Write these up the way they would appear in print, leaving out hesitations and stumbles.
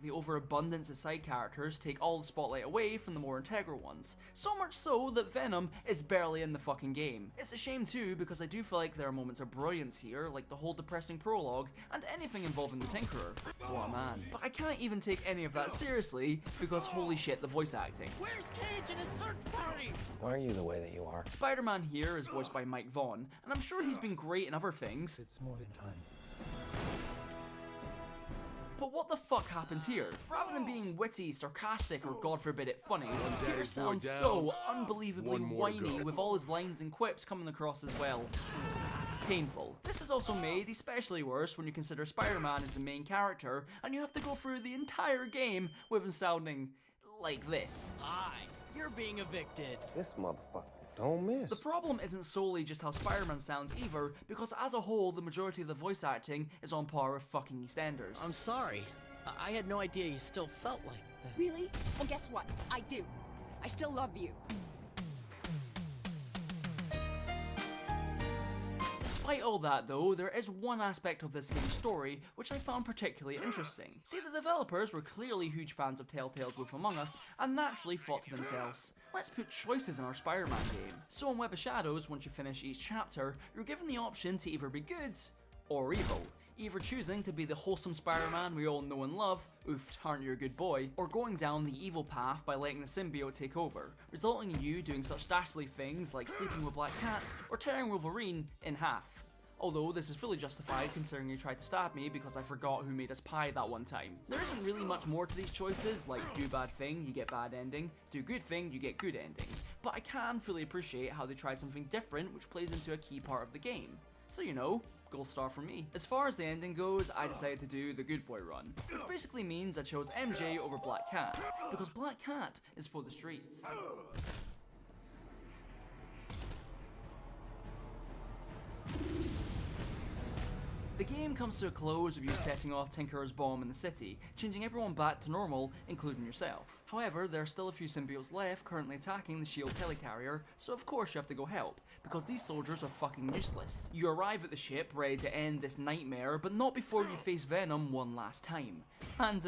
the overabundance of side characters take all the spotlight away from the more integral ones. So much so that Venom is barely in the fucking game. It's a shame too, because I do feel like there are moments of brilliance here, like the whole depressing prologue and anything involving the Tinkerer. What a man. But I can't even take any of that seriously, because holy shit, the voice acting. Where's Cage and his search party? Why are you the way that you are? Spider-Man here is voiced by Mike Vaughn, and I'm sure he's been great in other things. It's more than time. But what the fuck happened here? Rather than being witty, sarcastic, or god forbid it funny, Peter sounds so unbelievably whiny with all his lines and quips coming across as well. Painful. This is also made especially worse when you consider Spider-Man is the main character and you have to go through the entire game with him sounding like this. Hi, you're being evicted. This motherfucker don't miss. The problem isn't solely just how Spider-Man sounds either, because as a whole, the majority of the voice acting is on par with fucking EastEnders. I'm sorry. I had no idea you still felt like that. Really? Well, guess what? I do. I still love you. Despite all that though, there is one aspect of this game's story which I found particularly interesting. See, the developers were clearly huge fans of Telltale's Wolf Among Us and naturally thought to themselves, let's put choices in our Spider-Man game. So in Web of Shadows, once you finish each chapter, you're given the option to either be good or evil, either choosing to be the wholesome Spider-Man we all know and love, oof, aren't you a good boy, or going down the evil path by letting the symbiote take over, resulting in you doing such dastardly things like sleeping with Black Cat or tearing Wolverine in half. Although this is fully justified considering you tried to stab me because I forgot who made us pie that one time. There isn't really much more to these choices, like do bad thing, you get bad ending, do good thing, you get good ending. But I can fully appreciate how they tried something different which plays into a key part of the game. So you know, gold star for me. As far as the ending goes, I decided to do the good boy run, which basically means I chose MJ over Black Cat, because Black Cat is for the streets. The game comes to a close with you setting off Tinkerer's bomb in the city, changing everyone back to normal, including yourself. However, there are still a few symbiotes left currently attacking the SHIELD helicarrier, so of course you have to go help, because these soldiers are fucking useless. You arrive at the ship ready to end this nightmare, but not before you face Venom one last time. And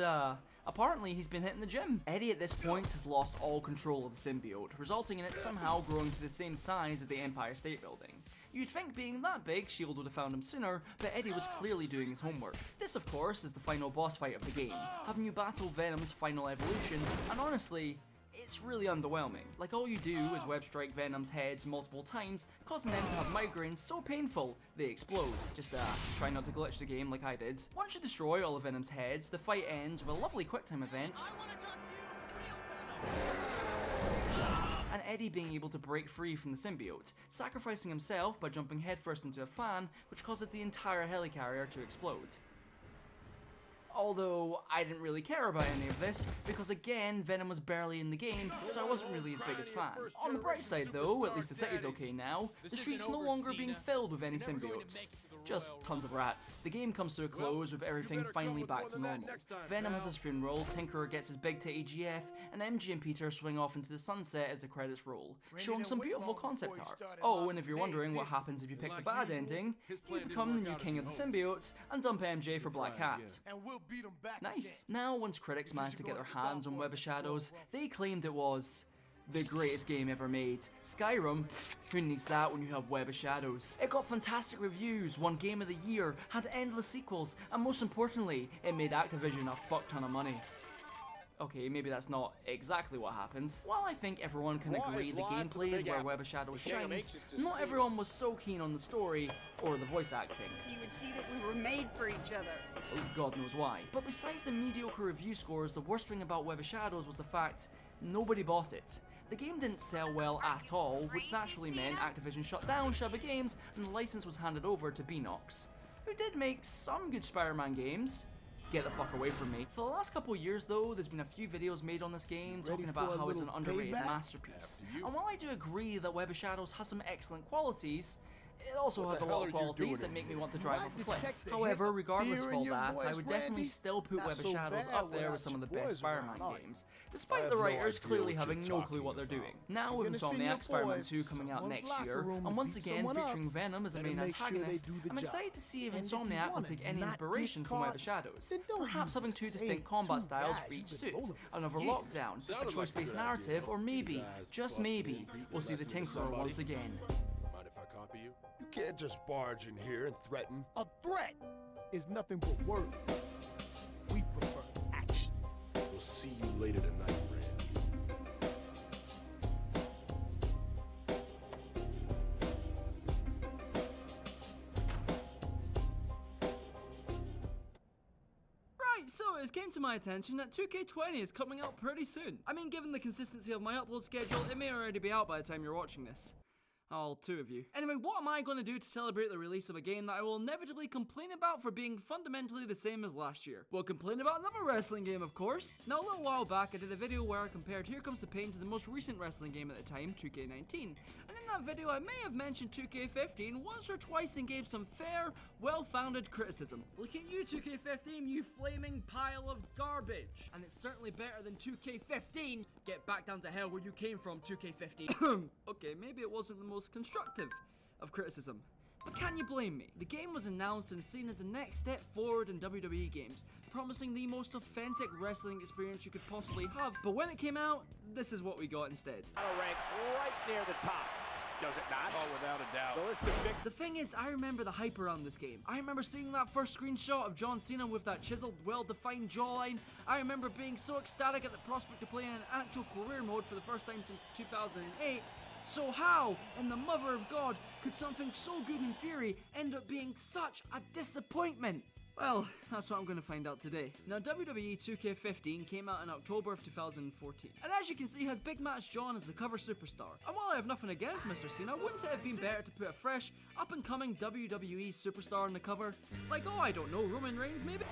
apparently he's been hitting the gym. Eddie at this point has lost all control of the symbiote, resulting in it somehow growing to the same size as the Empire State Building. You'd think being that big, SHIELD would have found him sooner, but Eddie was clearly doing his homework. This of course is the final boss fight of the game, having you battle Venom's final evolution, and honestly, it's really underwhelming. Like all you do is web strike Venom's heads multiple times, causing them to have migraines so painful they explode. Just try not to glitch the game like I did. Once you destroy all of Venom's heads, the fight ends with a lovely quicktime event. I want to talk to you, real Venom. And Eddie being able to break free from the symbiote, sacrificing himself by jumping headfirst into a fan, which causes the entire helicarrier to explode. Although, I didn't really care about any of this, because again, Venom was barely in the game, so I wasn't really his biggest fan. On the bright side though, at least the city's okay now, the streets no longer being filled with any symbiotes. Just tons of rats. The game comes to a close with everything finally back to normal. Venom has his funeral, Tinkerer gets his big titty GF, and MJ and Peter swing off into the sunset as the credits roll, showing some beautiful concept art. Oh, and if you're wondering what happens if you pick the bad ending, you become the new king of the symbiotes and dump MJ for Black Cat. Beat 'em back. Nice. Now, once critics managed to get their hands on Web of Shadows, they claimed it was the greatest game ever made. Skyrim? Who needs that when you have Web of Shadows? It got fantastic reviews, won Game of the Year, had endless sequels, and most importantly, it made Activision a fuck ton of money. Okay, maybe that's not exactly what happened. While I think everyone can agree the gameplay is where Web of Shadows shines, not everyone was so keen on the story or the voice acting. You would see that we were made for each other. Oh, God knows why. But besides the mediocre review scores, the worst thing about Web of Shadows was the fact nobody bought it. The game didn't sell well at all, which naturally meant Activision shut down Shabba Games and the license was handed over to Beanox, who did make some good Spider-Man games. Get the fuck away from me. For the last couple of years though, there's been a few videos made on this game talking about how it's an underrated masterpiece. And while I do agree that Web of Shadows has some excellent qualities, It also has a lot of qualities that make me want to drive off a cliff. However, regardless of all that, I would definitely still put Web of Shadows up there with some of the best Spider-Man games, despite the writers clearly having no clue what they're doing. Now with Insomniac Spider-Man 2 coming out next year, and once again featuring Venom as a main antagonist, I'm excited to see if Insomniac will take any inspiration from Web of Shadows. Perhaps having two distinct combat styles for each suit, another lockdown, a choice-based narrative, or maybe, just maybe, we'll see the Tinkerer once again. Mind if I copy you? You can't just barge in here and threaten. A threat is nothing but words. We prefer actions. We'll see you later tonight, Randy. So it came to my attention that 2K20 is coming out pretty soon. I mean, given the consistency of my upload schedule, it may already be out by the time you're watching this. All two of you. Anyway, what am I going to do to celebrate the release of a game that I will inevitably complain about for being fundamentally the same as last year? Well, complain about another wrestling game, of course. Now, a little while back, I did a video where I compared Here Comes the Pain to the most recent wrestling game at the time, 2K19. And in that video, I may have mentioned 2K15 once or twice and gave some fair, well-founded criticism. Look at you, 2K15, you flaming pile of garbage. And it's certainly better than 2K15. Get back down to hell where you came from, 2K15. Okay, maybe it wasn't the most constructive of criticism, but can you blame me? The game was announced and seen as the next step forward in WWE games, promising the most authentic wrestling experience you could possibly have, but when it came out, this is what we got instead. Rank right near the top. Does it not? Oh, without a doubt. The list of victories. The thing is, I remember the hype around this game. I remember seeing that first screenshot of John Cena with that chiseled, well-defined jawline. I remember being so ecstatic at the prospect of playing an actual career mode for the first time since 2008. So how, in the mother of God, could something so good in theory end up being such a disappointment? Well, that's what I'm going to find out today. Now, WWE 2K15 came out in October of 2014, and as you can see, has Big Match John as the cover superstar. And while I have nothing against Mr. Cena, wouldn't it have been better to put a fresh, up-and-coming WWE superstar on the cover? Like, oh, I don't know, Roman Reigns, maybe?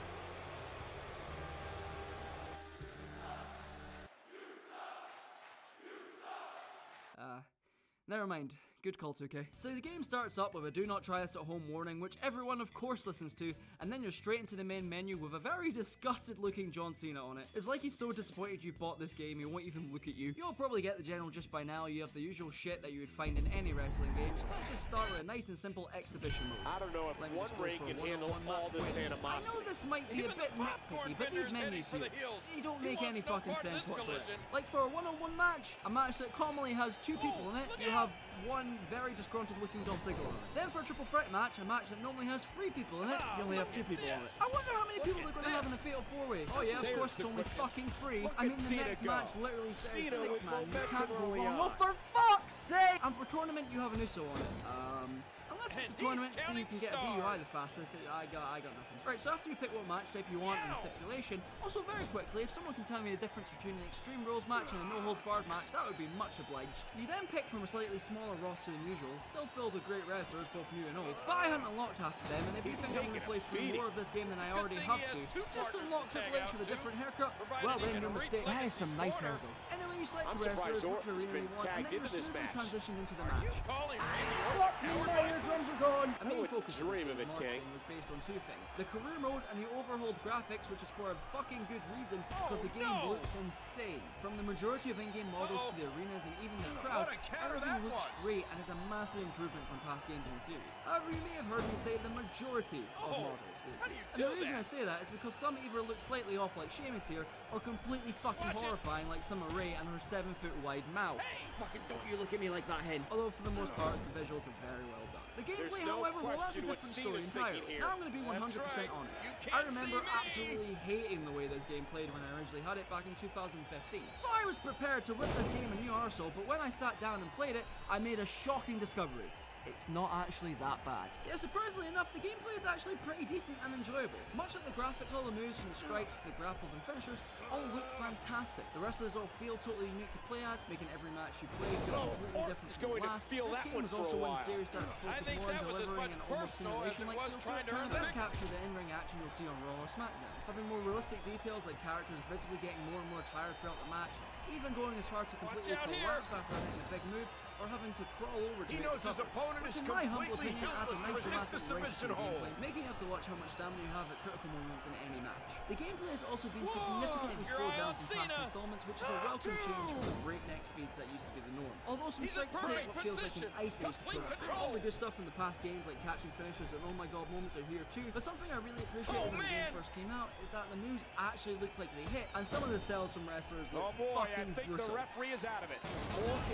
Never mind. Good call, 2K. So the game starts up with a do not try this at home warning, which everyone of course listens to, and then you're straight into the main menu with a very disgusted looking John Cena on it. It's like he's so disappointed you bought this game, he won't even look at you. You'll probably get the general gist by now. You have the usual shit that you would find in any wrestling game, so let's just start with a nice and simple exhibition mode. I don't know if one ring can handle all this animosity. I know this might be a bit nitpicky, but these menus here, they don't make any fucking sense whatsoever. Like for a one-on-one match, a match that commonly has two people in it, you have one very disgruntled looking Dolph Ziggler on it. Then for a triple threat match, a match that normally has 3 people in it, you only have 2 people on it. I wonder how many people they're going to have in a fatal 4-way. Oh yeah, of course it's only fucking 3. I mean the next match literally says 6 man. You can't go wrong. Well, for fuck's sake! And for tournament, you have an Uso on it. Unless it's a tournament, so you can get a DUI the fastest. I got nothing. Right, so after you pick what match type you want and the stipulation, also very quickly, if someone can tell me the difference between an Extreme Rules match and a no-holds-barred match, that would be much obliged. You then pick from a slightly smaller roster than usual, still filled with great wrestlers, both new and old, but I haven't unlocked half of them, and if you think I'm going to play through more of this game than I already have to, just unlock Triple H with a different haircut, well then, your mistake. That is some nice hair though. Anyway, you select the wrestlers, which are really want, and then you're smoothly transitioned into the match. Fuck me, my eardrums are gone! A main focus of this game's marketing was based on 2 things. The career mode and the overhauled graphics, which is for a fucking good reason, because the game looks insane. From the majority of in-game models to the arenas and even the crowd, everything looks great and is a massive improvement from past games in the series. However, you may have heard me say the majority of models. And the reason I say that is because some either look slightly off like Sheamus here, or completely fucking horrifying like Summer Rae and her 7-foot wide mouth. Fucking don't you look at me like that, hen. Although for the most part, the visuals are very well done. The gameplay, however, well, that's a different story entirely. Now I'm going to be 100% honest. I remember absolutely hating the way this game played when I originally had it back in 2015. So I was prepared to rip this game a new arsehole, but when I sat down and played it, I made a shocking discovery. It's not actually that bad. Yeah, surprisingly enough, the gameplay is actually pretty decent and enjoyable. Much like the graphics, all the moves from the strikes to the grapples and finishers all look fantastic. The wrestlers all feel totally unique to play as, making every match you play feel completely different from the last. This game was also when the series started to focus more on delivering an almost simulation-like feel to it, trying to best capture the in-ring action you'll see on Raw or SmackDown. Having more realistic details like characters visibly getting more and more tired throughout the match, even going as far to completely collapse after hitting a big move, or having to crawl over to He make knows the his cover, opponent which is in my humble completely opinion adds a helpless to nice resist dramatic the wrinkle submission to the hold. gameplay, making you have to watch how much stamina you have at critical moments in any match. The gameplay has also been significantly slowed down from past installments, which is a welcome change from the breakneck speeds that used to be the norm. Although some strikes take what feels like an ice age to pull out. All the good stuff from the past games like catching finishers and oh my god moments are here too, but something I really appreciated when the game first came out is that the moves actually look like they hit, and some of the sells from wrestlers look Oh boy, I fucking think gruesome. the referee is out of it.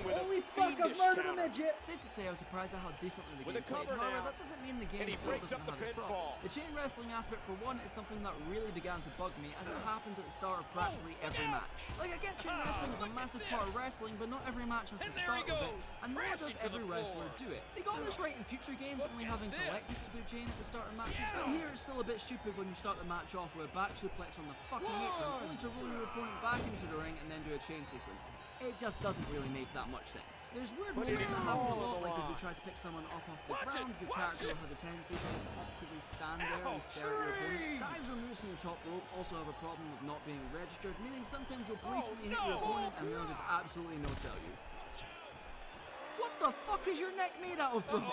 With Holy a fuck, I've fiendish murdered a counter. midget! Safe to say I was surprised at how decently the With game a played. cover However, now. that doesn't mean the game And he still breaks doesn't up the have its pinfall. problems. The chain wrestling aspect, for one, is something that really began to bug me, as it happens at the start of practically every match. Like, I get chain wrestling is a massive part of wrestling, but not every match has to start with it, and nor does every wrestler do it. They got this right in future games, only having selected to do chain at the start of matches, but here it's still a bit stupid when you start the match off with a back suplex on the fucking apron, only to roll your opponent back into the ring and then do a chain sequence. It just doesn't really make that much sense. There's weird moments that happen a lot, like if you try to pick someone up off the ground, your character will have a tendency to just awkwardly stand there and stare at your opponent. Dives or moves from the top rope also have a problem with not being registered, meaning sometimes you'll blatantly hit your opponent and they'll just absolutely no-sell you. What the fuck is your neck made out of, bro?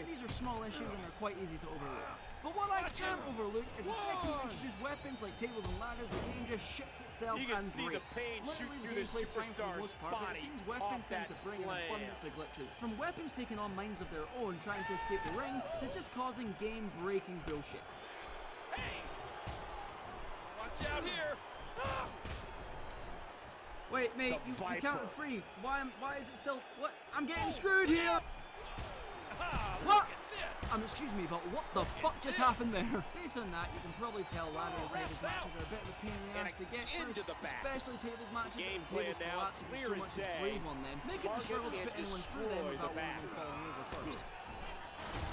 These are small issues and are quite easy to overlook. But what I can't overlook is the second you introduce weapons like tables and ladders, the game just shits itself You can and see breaks. the pain shoot Literally, through the the gameplay's fine for the superstar's most part, but it body seems weapons off tend that to bring an slam. abundance of glitches. From weapons taking on minds of their own, trying to escape the ring, to just causing game-breaking bullshit. Watch out here. Wait, mate, you counted free. Why is it still... What? I'm getting screwed here! What? Excuse me, but what the fuck just happened there? Based on that, you can probably tell ladder and tables matches are a bit of a pain in the ass to get through, into the back. especially tables matches that the Gameplay tables now collapse and clear so as much is day. brave on them, making it struggle to Target put and anyone through them destroy without the one of them back. falling over first.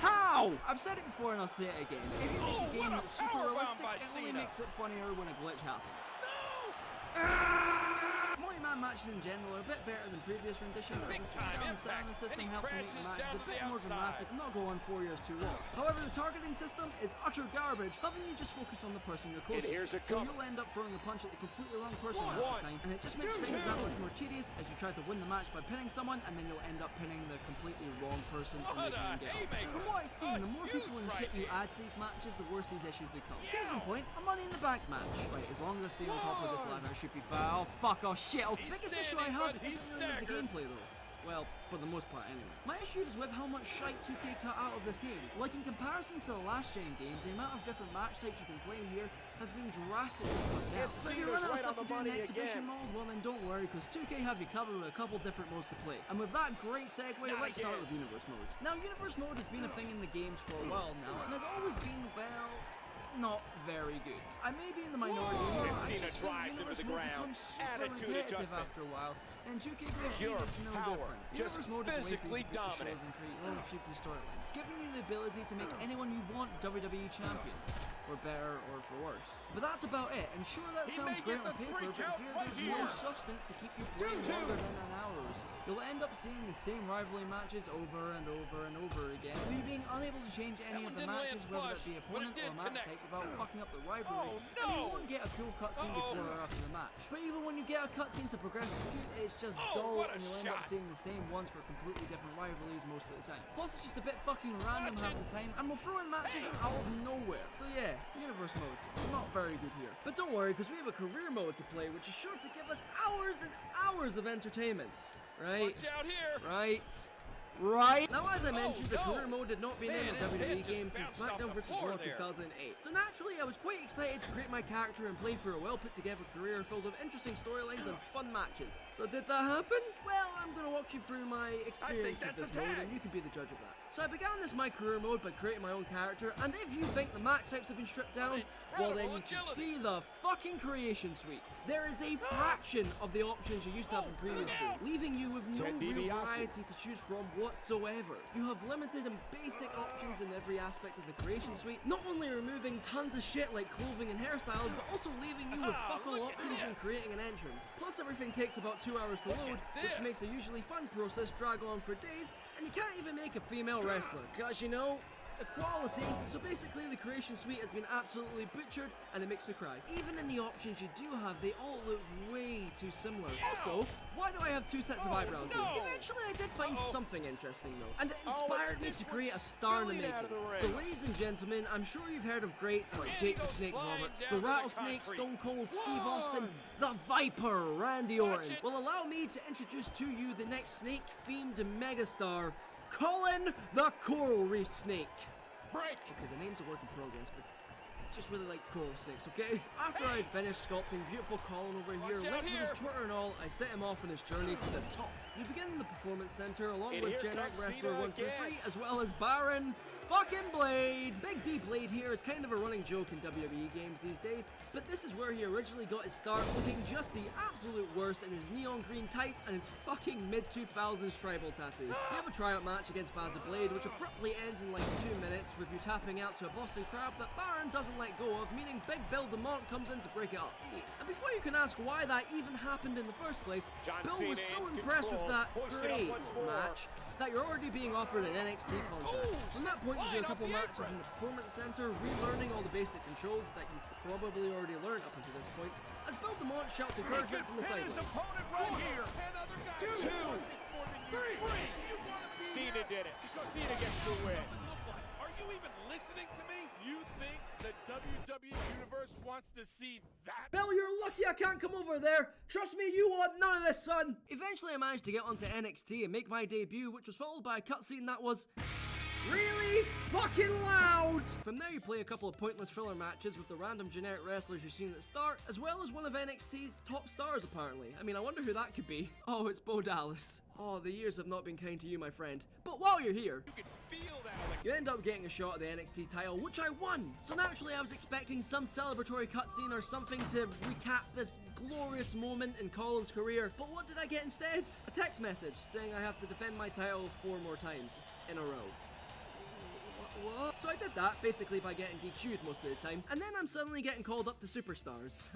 How? I've said it before and I'll say it again. If you make a game that's super realistic, it only Cena. makes it funnier when a glitch happens. Multi-man matches in general are a bit better than previous renditions, as the sit-down stamina system helped to make the matches a bit more dramatic and not go on 4 years too long. However, the targeting system is utter garbage, having you just focus on the person you're closest here's to. a So cover. you'll end up throwing a punch at the completely wrong person half the time, and it just makes things that much more tedious as you try to win the match by pinning someone, and then you'll end up pinning the completely wrong person and making them get up. From what I've seen, the more people and shit you add to these matches, the worse these issues become. Case in point, a Money in the Bank match. Right, as long as I stay on top of this ladder, I should be fine. Oh fuck, oh shit, oh, the biggest issue I have isn't really with the gameplay though. Well, for the most part anyway. My issue is with how much shite 2K cut out of this game. Like in comparison to the last gen games, the amount of different match types you can play here has been drastically cut down. It's But if you're Cena's running out of right stuff on to the do in the money exhibition again. mode, well then don't worry, because 2K have you covered with a couple different modes to play. And with that great segue, let's start with Universe modes. Now, Universe mode has been a thing in the games for a while now, and has always been, well, not very good. I may be in the minority here, And but I Cena just think drives into Universe the mode ground. becomes super Attitude repetitive adjustment. after a while, and 2K15 Pure is no power. different. Just Universe mode is a way for you physically to book the dominant. shows and create your own future storylines, giving you the ability to make anyone you want WWE champion. For better or for worse. But that's about it, and sure that He sounds may great get on the paper, 3 but count here right there's no here. substance to keep you playing longer than an hour or so. You'll end up seeing the same rivalry matches over and over and over again, with you being unable to change any of the matches, whether it be opponent or match type, without fucking up the rivalry. And you won't get a cool cutscene before or after the match. But even when you get a cutscene to progress the feud, it's just dull, and you'll end up seeing the same ones for completely different rivalries most of the time. Plus, it's just a bit fucking random half the time, and we'll throw in matches out of nowhere. So yeah, Universe modes, not very good here. But don't worry, because we have a career mode to play, which is sure to give us hours and hours of entertainment. Right? Watch out here. Right? Now, as I mentioned, the career mode had not been in a WWE game since SmackDown vs. Raw 2008. So naturally, I was quite excited to create my character and play for a well put together career filled with interesting storylines and fun matches. So did that happen? Well, I'm going to walk you through my experience with this mode, and you can be the judge of that. So I began this my career mode by creating my own character, and if you think the match types have been stripped down, well then you can see the fucking creation suite. There is a fraction of the options you used to have in previously, leaving you with no real variety to choose from whatsoever. You have limited and basic options in every aspect of the creation suite, not only removing tons of shit like clothing and hairstyles, but also leaving you with fuck all options when creating an entrance. Plus everything takes about 2 hours to load, which makes the usually fun process drag on for days, and you can't even make a female wrestler, cause you know, equality. So basically the creation suite has been absolutely butchered and it makes me cry. Even in the options you do have, they all look way too similar. Also, why do I have two sets of eyebrows here? Eventually I did find something interesting though, and it inspired me to create a star in the making. So ladies and gentlemen, I'm sure you've heard of greats like Jake the Snake Roberts, the Rattlesnake, Stone Cold Steve Austin, the Viper Randy Orton. Well, allow me to introduce to you the next snake-themed megastar, Colin the Coral Reef Snake. Break! Okay, the name's a work in progress, but I just really like coral snakes, okay? After I'd finished sculpting beautiful Colin over here, linked with his Twitter and all, I set him off on his journey to the top. We begin in the Performance Center along with Gen X Wrestler 123, as well as Baron fucking Blade! Big B Blade here is kind of a running joke in WWE games these days, but this is where he originally got his start, looking just the absolute worst in his neon green tights and his fucking mid-2000s tribal tattoos. We have a tryout match against Baza Blade, which abruptly ends in like 2 minutes with you tapping out to a Boston Crab that Baron doesn't let go of, meaning Big Bill DeMont comes in to break it up. And before you can ask why that even happened in the first place, Bill was so impressed with that great match that you're already being offered an NXT contract. From that point, you do a couple matches in the Performance Center, relearning all the basic controls that you've probably already learned up until this point, as Bill DeMont shouts encouragement from the sidelines. Two! Three! Cena did it. Cena gets the win. Are you even listening to me? You think the WWE Universe wants to see that? Bill, you're lucky I can't come over there. Trust me, you want none of this, son. Eventually, I managed to get onto NXT and make my debut, which was followed by a cutscene that was really fucking loud! From there you play a couple of pointless filler matches with the random generic wrestlers you've seen at the start, as well as one of NXT's top stars apparently. I mean, I wonder who that could be. Oh, it's Bo Dallas. Oh, the years have not been kind to you, my friend. But while you're here, You can feel that. you end up getting a shot at the NXT title, which I won! So naturally I was expecting some celebratory cutscene or something to recap this glorious moment in Colin's career, but what did I get instead? A text message saying I have to defend my title 4 more times in a row. What? So I did that, basically by getting DQ'd most of the time, and then I'm suddenly getting called up to Superstars.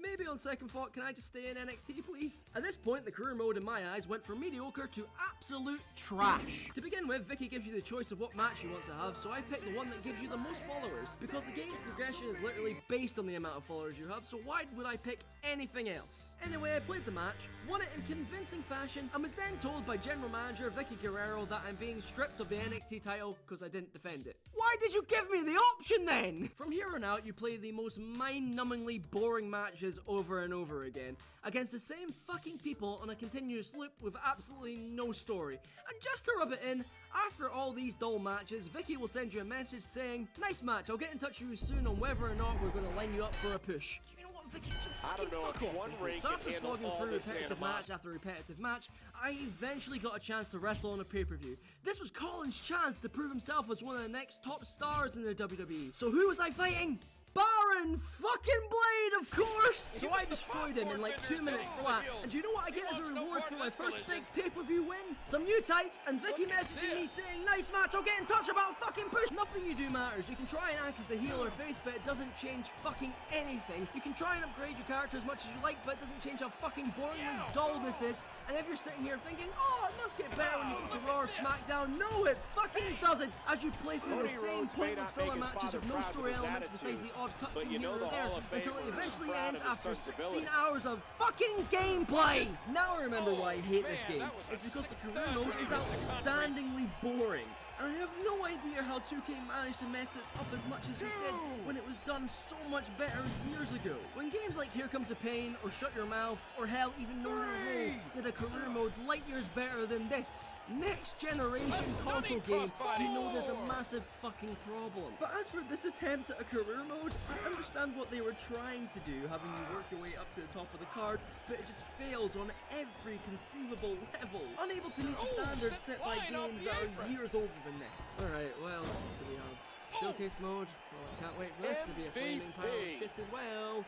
Maybe on second thought, can I just stay in NXT, please? At this point, the career mode in my eyes went from mediocre to absolute trash. To begin with, Vicky gives you the choice of what match you want to have, so I picked the one that gives you the most followers, because the game's progression is literally based on the amount of followers you have, so why would I pick anything else? Anyway, I played the match, won it in convincing fashion, and was then told by General Manager Vicky Guerrero that I'm being stripped of the NXT title because I didn't defend it. Why did you give me the option then? From here on out, you play the most mind-numbingly boring matches over and over again, against the same fucking people on a continuous loop with absolutely no story. And just to rub it in, after all these dull matches, Vicky will send you a message saying, "Nice match, I'll get in touch with you soon on whether or not we're going to line you up for a push." You know what, Vicky? I don't know if one ring So can after handle slogging all through this repetitive animosity. match after repetitive match, I eventually got a chance to wrestle on a pay-per-view. This was Colin's chance to prove himself as one of the next top stars in the WWE. So who was I fighting? Baron fucking Blade, of course! So I destroyed him in like 2 minutes flat, and do you know what I get as a reward for my first big pay-per-view win? Some new tights, and Vicky messaging me saying, "Nice match, I'll get in touch about fucking push." Nothing you do matters. You can try and act as a heel or face, but it doesn't change fucking anything. You can try and upgrade your character as much as you like, but it doesn't change how fucking boringly dull this is. And if you're sitting here thinking, "Oh, it must get better when you get to Raw or SmackDown," no, it fucking doesn't! As you play through the Cody same Rhodes may pointless not make filler his matches father with no proud story with his elements besides attitude, the odd but cutscene you here know and the there, Hall of until it Famer is eventually proud ends of his after son's 16 ability. hours of fucking gameplay! Now I remember why I hate this man, game. that was a It's because the sick career dunk mode when he is broke the concrete. outstandingly boring. And I have no idea how 2K managed to mess this up as much as it did when it was done so much better years ago. When games like Here Comes the Pain, or Shut Your Mouth, or hell, even Know Your Role did a career mode light years better than this next generation console game, you know there's a massive fucking problem. But as for this attempt at a career mode, I understand what they were trying to do, having you work your way up to the top of the card, but it just fails on every conceivable level. Unable to meet the standards set by games that are years older than this. Alright, what else do we have? Showcase mode? Well, I can't wait for this to be a flaming pile of shit as well.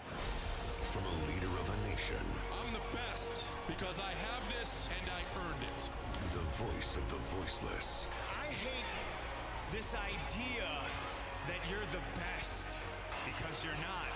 From a leader of a nation I'm the best because I have this and I earned it. to the voice of the voiceless. I hate this idea that you're the best because you're not.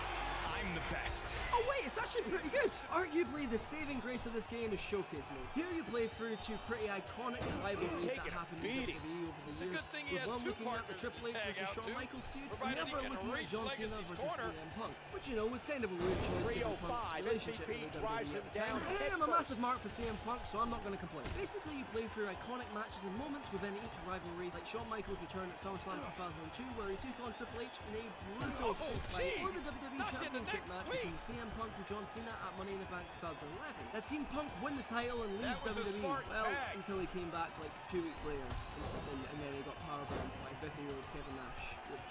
I'm the best. Oh wait a it's actually pretty good. Arguably, the saving grace of this game is Showcase Mode. Here you play through two pretty iconic rivalries that happened in WWE over the years, with one looking at the Triple H versus Shawn Michaels feud, and the other looking at John Cena versus CM Punk, which, you know, was kind of a weird choice given Punk's relationship with the WWE at the time. Hey, I'm a massive mark for CM Punk, so I'm not going to complain. Basically, you play through iconic matches and moments within each rivalry, like Shawn Michaels' return at SummerSlam 2002, where he took on Triple H in a brutal street fight, or the WWE Championship match between CM Punk and John Cena at Money in the Bank 2011. That seen Punk win the title and leave WWE, well, until he came back like 2 weeks later, and then he got powerbombed by 50-year-old Kevin Nash, which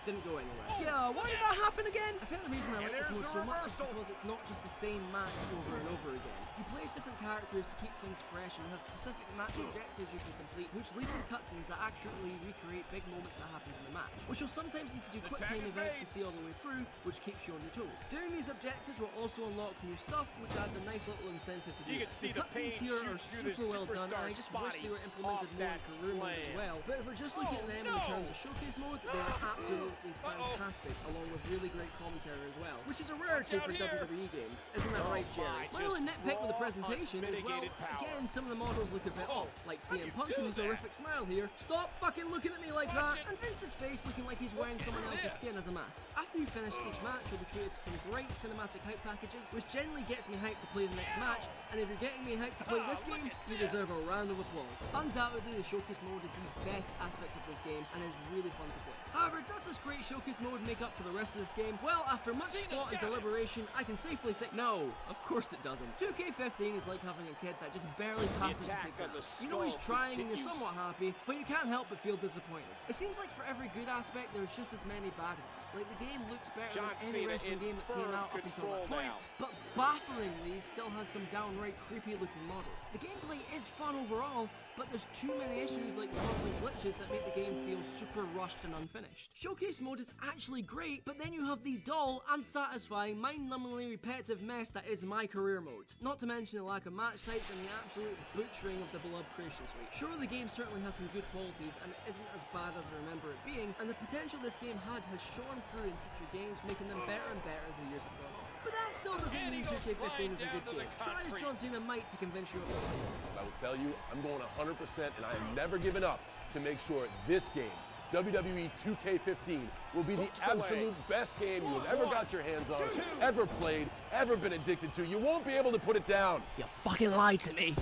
didn't go anywhere. Yeah, why did that happen again? I think the reason I like this mode so much is because it's not just the same match over and over again. You play as different characters to keep things fresh, and you have specific match objectives you can complete, which lead to cutscenes that accurately recreate big moments that happened in the match, which you'll sometimes need to do quick time events to see all the way through, which keeps you on your toes. Doing these objectives will also unlock new stuff, which adds a nice little incentive to do. The cutscenes here are super well done, and I just wish they were implemented more in career mode as well. But if we're just looking at them in terms of showcase mode, they are absolutely fantastic, along with really great commentary as well, which is a rarity for WWE games. Isn't that right, Jerry? My only nitpick with the presentation is, well, again, some of the models look a bit off, like CM Punk and his horrific smile here. Stop fucking looking at me like that! And Vince's face looking like he's wearing someone else's skin as a mask. After you finish each match, you'll be treated to some great cinematic hype packages, which generally gets me hyped to play the next match, and if you're getting me hyped to play this game, you deserve a round of applause. Undoubtedly, the showcase mode is the best aspect of this game, and is really fun to play. However, does this great showcase mode make up for the rest of this game? Well, after much thought and deliberation, I can safely say no, of course it doesn't. 2K15 is like having a kid that just barely passes his exam. You know he's trying and you're somewhat happy, but you can't help but feel disappointed. It seems like for every good aspect, there's just as many bad ones. Like, the game looks better than any wrestling game that came out up until that point, but bafflingly still has some downright creepy looking models. The gameplay is fun overall, but there's too many issues like bugs and glitches that make the game feel super rushed and unfinished. Showcase mode is actually great, but then you have the dull, unsatisfying, mind-numbingly repetitive mess that is my career mode. Not to mention the lack of match types and the absolute butchering of the beloved creation suite. Sure, the game certainly has some good qualities and it isn't as bad as I remember it being, and the potential this game had has shone through in future games, making them better and better as the years have gone on. But that still doesn't mean 2K15 is a good game. Try as John Cena might to convince you otherwise. I will tell you, I'm going 100% and I am never giving up to make sure this game, WWE 2K15, will be the absolute best game you have ever got your hands on, ever played, ever been addicted to. You won't be able to put it down. You fucking lied to me.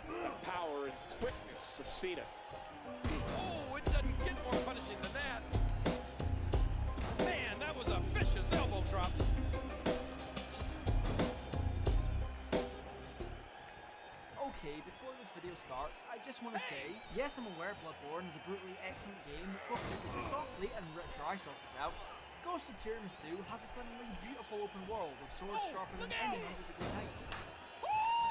The power and quickness of Cena. Oh, it doesn't get more punishing than that. Man, that was a vicious elbow drop. Okay, before this video starts, I just want to say, yes, I'm aware Bloodborne is a brutally excellent game which both kisses you softly and rips your eye sockets out. Ghost of Tiramisu has a stunningly beautiful open world with swords sharper than any 100-degree height.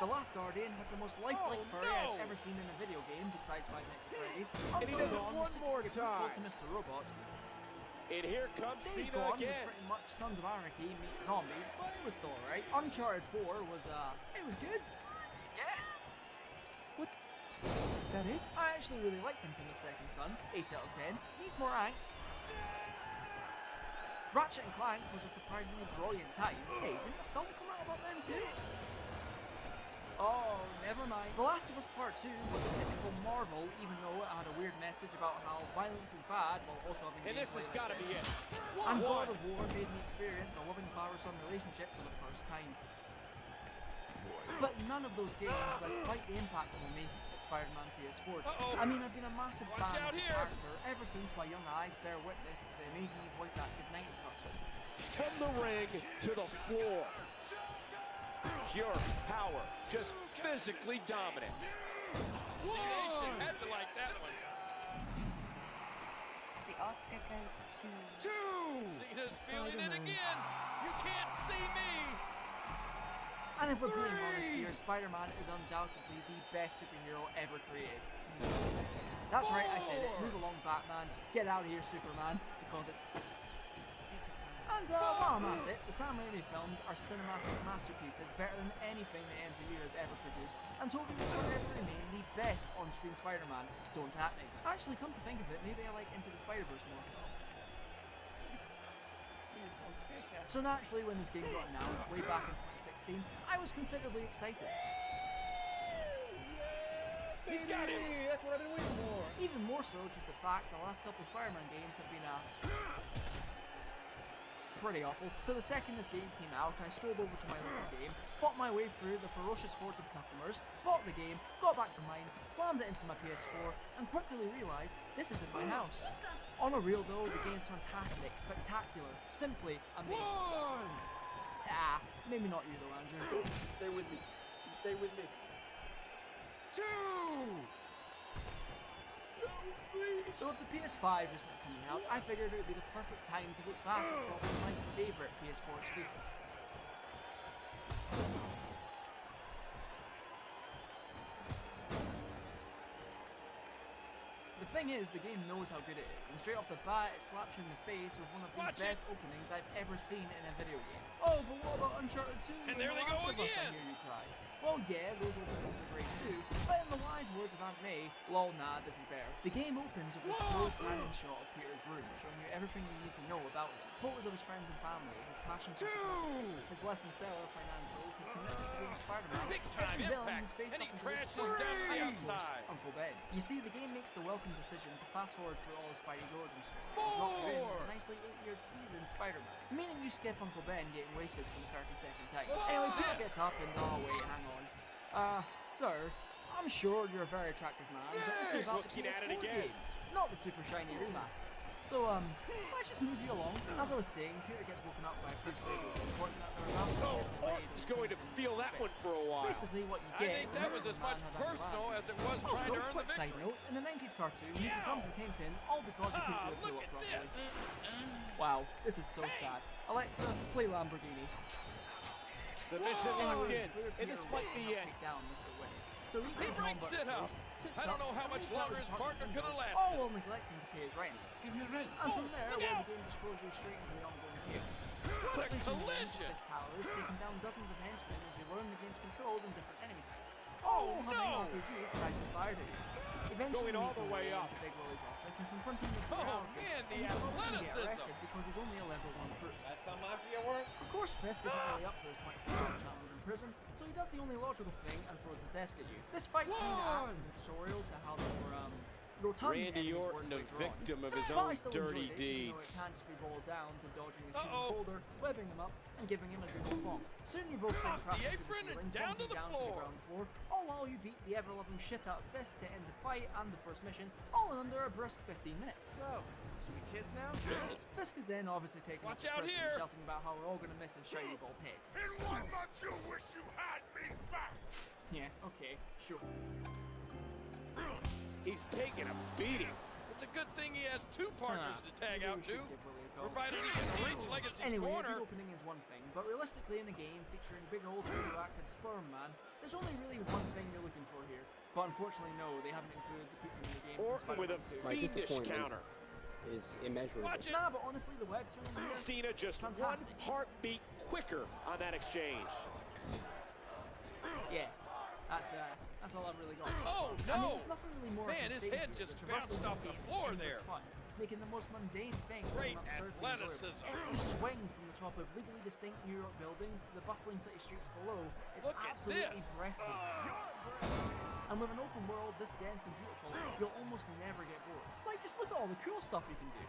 The Last Guardian had the most lifelike furry I've ever seen in a video game besides Five Nights at Freddy's. And he does it one more time. To Mr. Robot. And here comes Days Cena Gone again. was pretty much Sons of Anarchy meets zombies, but it was still alright. Uncharted 4 was, it was good. Yeah. What? Is that it? I actually really liked Infamous Second Son. 8 out of 10. Needs more angst. Ratchet & Clank was a surprisingly brilliant time. Hey, didn't the film come out about then too? Oh, never mind. The Last of Us Part 2 was a technical marvel, even though it had a weird message about how violence is bad while also having And this has got to be it. And God of War made me experience a loving father-son relationship for the first time. But none of those games left quite the impact on me that Spider-Man PS4 did. I mean, I've been a massive fan of the character ever since my young eyes bear witness to the amazingly voice-acted 90s cartoon. From the ring to the floor. Pure power, just physically dominant. Whoa! Had to like that one. The Oscar goes to... Cena's feeling it again. You can't see me. And if we're being honest here, Spider-Man is undoubtedly the best superhero ever created. That's right, I said it. Move along, Batman. Get out of here, Superman, because it's... And while I'm at it, the Sam Raimi films are cinematic masterpieces, better than anything the MCU has ever produced, and totally forever remain the best on-screen Spider-Man. Don't at me. Actually, come to think of it, maybe I like Into the Spider-Verse more. Please don't So naturally, when this game got announced way back in 2016, I was considerably excited. He's got it! That's what I've been waiting for. Even more so due to the fact the last couple of Spider-Man games have been pretty awful. So the second this game came out, I strolled over to my local game, fought my way through the ferocious hordes of customers, bought the game, got back to mine, slammed it into my PS4, and quickly realised this isn't my house. On a real though, the game's fantastic, spectacular, simply amazing. Maybe not you though, Andrew. Stay with me. You stay with me. 2! So with the PS5 recently coming out, I figured it would be the perfect time to look back at probably my favourite PS4 exclusive. The thing is, the game knows how good it is, and straight off the bat, it slaps you in the face with one of the best openings I've ever seen in a video game. Oh, but what about Uncharted 2? And there they go again! I hear you cry. Well, yeah, those openings are great too, but in the wise words of Aunt May, lol, nah, this is better. The game opens with a slow panning shot of Peter's room, showing you everything you need to know about him. Photos of his friends and family, his passion for photography, his less than stellar financials, his commitment to being Spider-Man, Big time every villain impact, he's faced and up he until this crashes point, down to the and of course, outside. Uncle Ben. You see, the game makes the welcome decision to fast forward through all of Spidey's origin story and drop you in with a nicely 8-year seasoned Spider-Man, meaning you skip Uncle Ben getting wasted for the 32nd time. Anyway, Peter gets up and wait, hang on. Sir, I'm sure you're a very attractive man, but this is not the looking at it PS4 again. game, not the super shiny remaster. So, let's just move you along. As I was saying, Peter gets woken up by a police radio reporting that they're about to attempt a raid. He's going to feel that one for a while. Basically, what you I get. think that was as much personal as it was trying to earn the quick side victory. note: in the 90s cartoon, he becomes a kingpin all because he couldn't do a look pull-up at properly. this! Wow, this is so sad. Alexa, play Lamborghini. Submission locked in, and this might be it. Take down Mr. Whisk. So he He breaks it up. I don't know how much longer his partner could have lasted. All while neglecting to pay his rent. And from there, look well, out. the game just throws you straight into the ongoing chaos. What a Quickly zooming into collision! Fist towers, taking down dozens of henchmen as you learn the game's controls and different enemy types. Oh, Having no! RPGs casually fired at you. Eventually, Going all you the go way up. into Big Willie's office and confronting the Oh, reality. man, the and he's probably gonna get athleticism. arrested because he's only a level 1 recruit. That's how mafia works. Of course, Fisk isn't really up for his 24-hour challenge in prison, so he does the only logical thing and throws his desk at you. This fight kind of acts as a tutorial to how the more rotund Randy enemies work Orton, a later on. victim of his But I own still dirty enjoyed it, even though deeds. It can just be boiled down to dodging the shooting boulder, webbing him up, and giving him a good old bonk. Soon you both send Off the crashing through apron the and ceiling, down to plummeting the down floor. to the ground floor, all while you beat the ever-loving shit out of Fisk to end the fight and the first mission, all in under a brisk 15 minutes. So, should we kiss now? Fisk is then obviously taken Watch off out the prison, here. shouting about how we're all going to miss his shiny bald head. In 1 month, you wish you had me back. Yeah, okay, sure. He's taking a beating. It's a good thing he has two partners to tag maybe out we should to, give Willie a call. provided he can reach Legacy's Anyway, corner. the opening is one thing, but realistically in a game featuring big old radioactive sperm man, there's only really one thing you're looking for here. But unfortunately, no, they haven't included the pizza in the game. Orton with a fiendish counter. Is immeasurable. Watch it. Nah, but honestly, the web swing here, Cena just fantastic. 1 heartbeat quicker on that exchange. Yeah, that's all I've really got. Oh, I mean, no! there's nothing really more Man, I can his say head here. just The traversal bounced of this off the game is floor endless there. fun, making the most mundane things Great seem absurdly athleticism. enjoyable. Every swing from the top of legally distinct New York buildings to the bustling city streets below is Look at absolutely this. breathtaking. And with an open world this dense and beautiful, you'll almost never get bored. Like, just look at all the cool stuff you can do.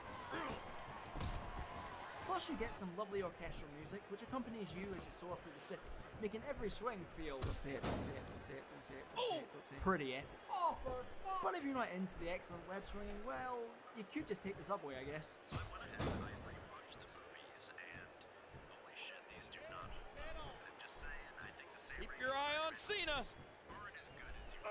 Plus, you get some lovely orchestral music, which accompanies you as you soar through the city, making every swing feel, don't say it, don't say it, don't say it, don't say it, don't say it, don't say it, pretty epic. Oh, for fuck! But if you're not into the excellent web swinging, well, you could just take the subway, I guess. So I went ahead and I rewatched the movies, and holy shit, these do not hold up. I'm just saying, I think the same Keep your eye on Cena. aren't as good as you.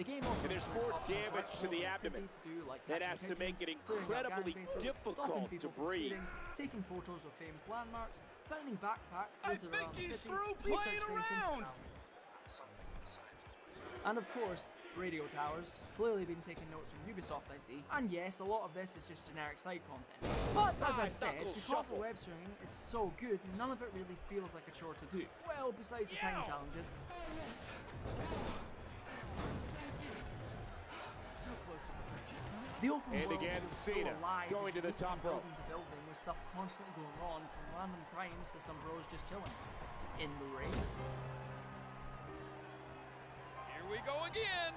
The game also And there's includes more optional damage to the collectibles and abdomen. activities to do, like That catching has to make it pigeons, clearing out incredibly gang bases, difficult stopping to people from breathe. speeding, taking photos of famous landmarks, finding backpacks, I littered think around the he's city, through research playing stations, around. and of course, radio towers. Clearly been taking notes from Ubisoft, I see. And yes, a lot of this is just generic side content. But as I've said, knuckle because shuffle. the web swinging is so good, none of it really feels like a chore to do. Well, besides the time Yow. challenges. So close to perfection. The open And world again, feels so Cena alive going as you to the move from top rope. building to building with stuff constantly going on, from random crimes to some bros just chilling. In the ring. Here we go again.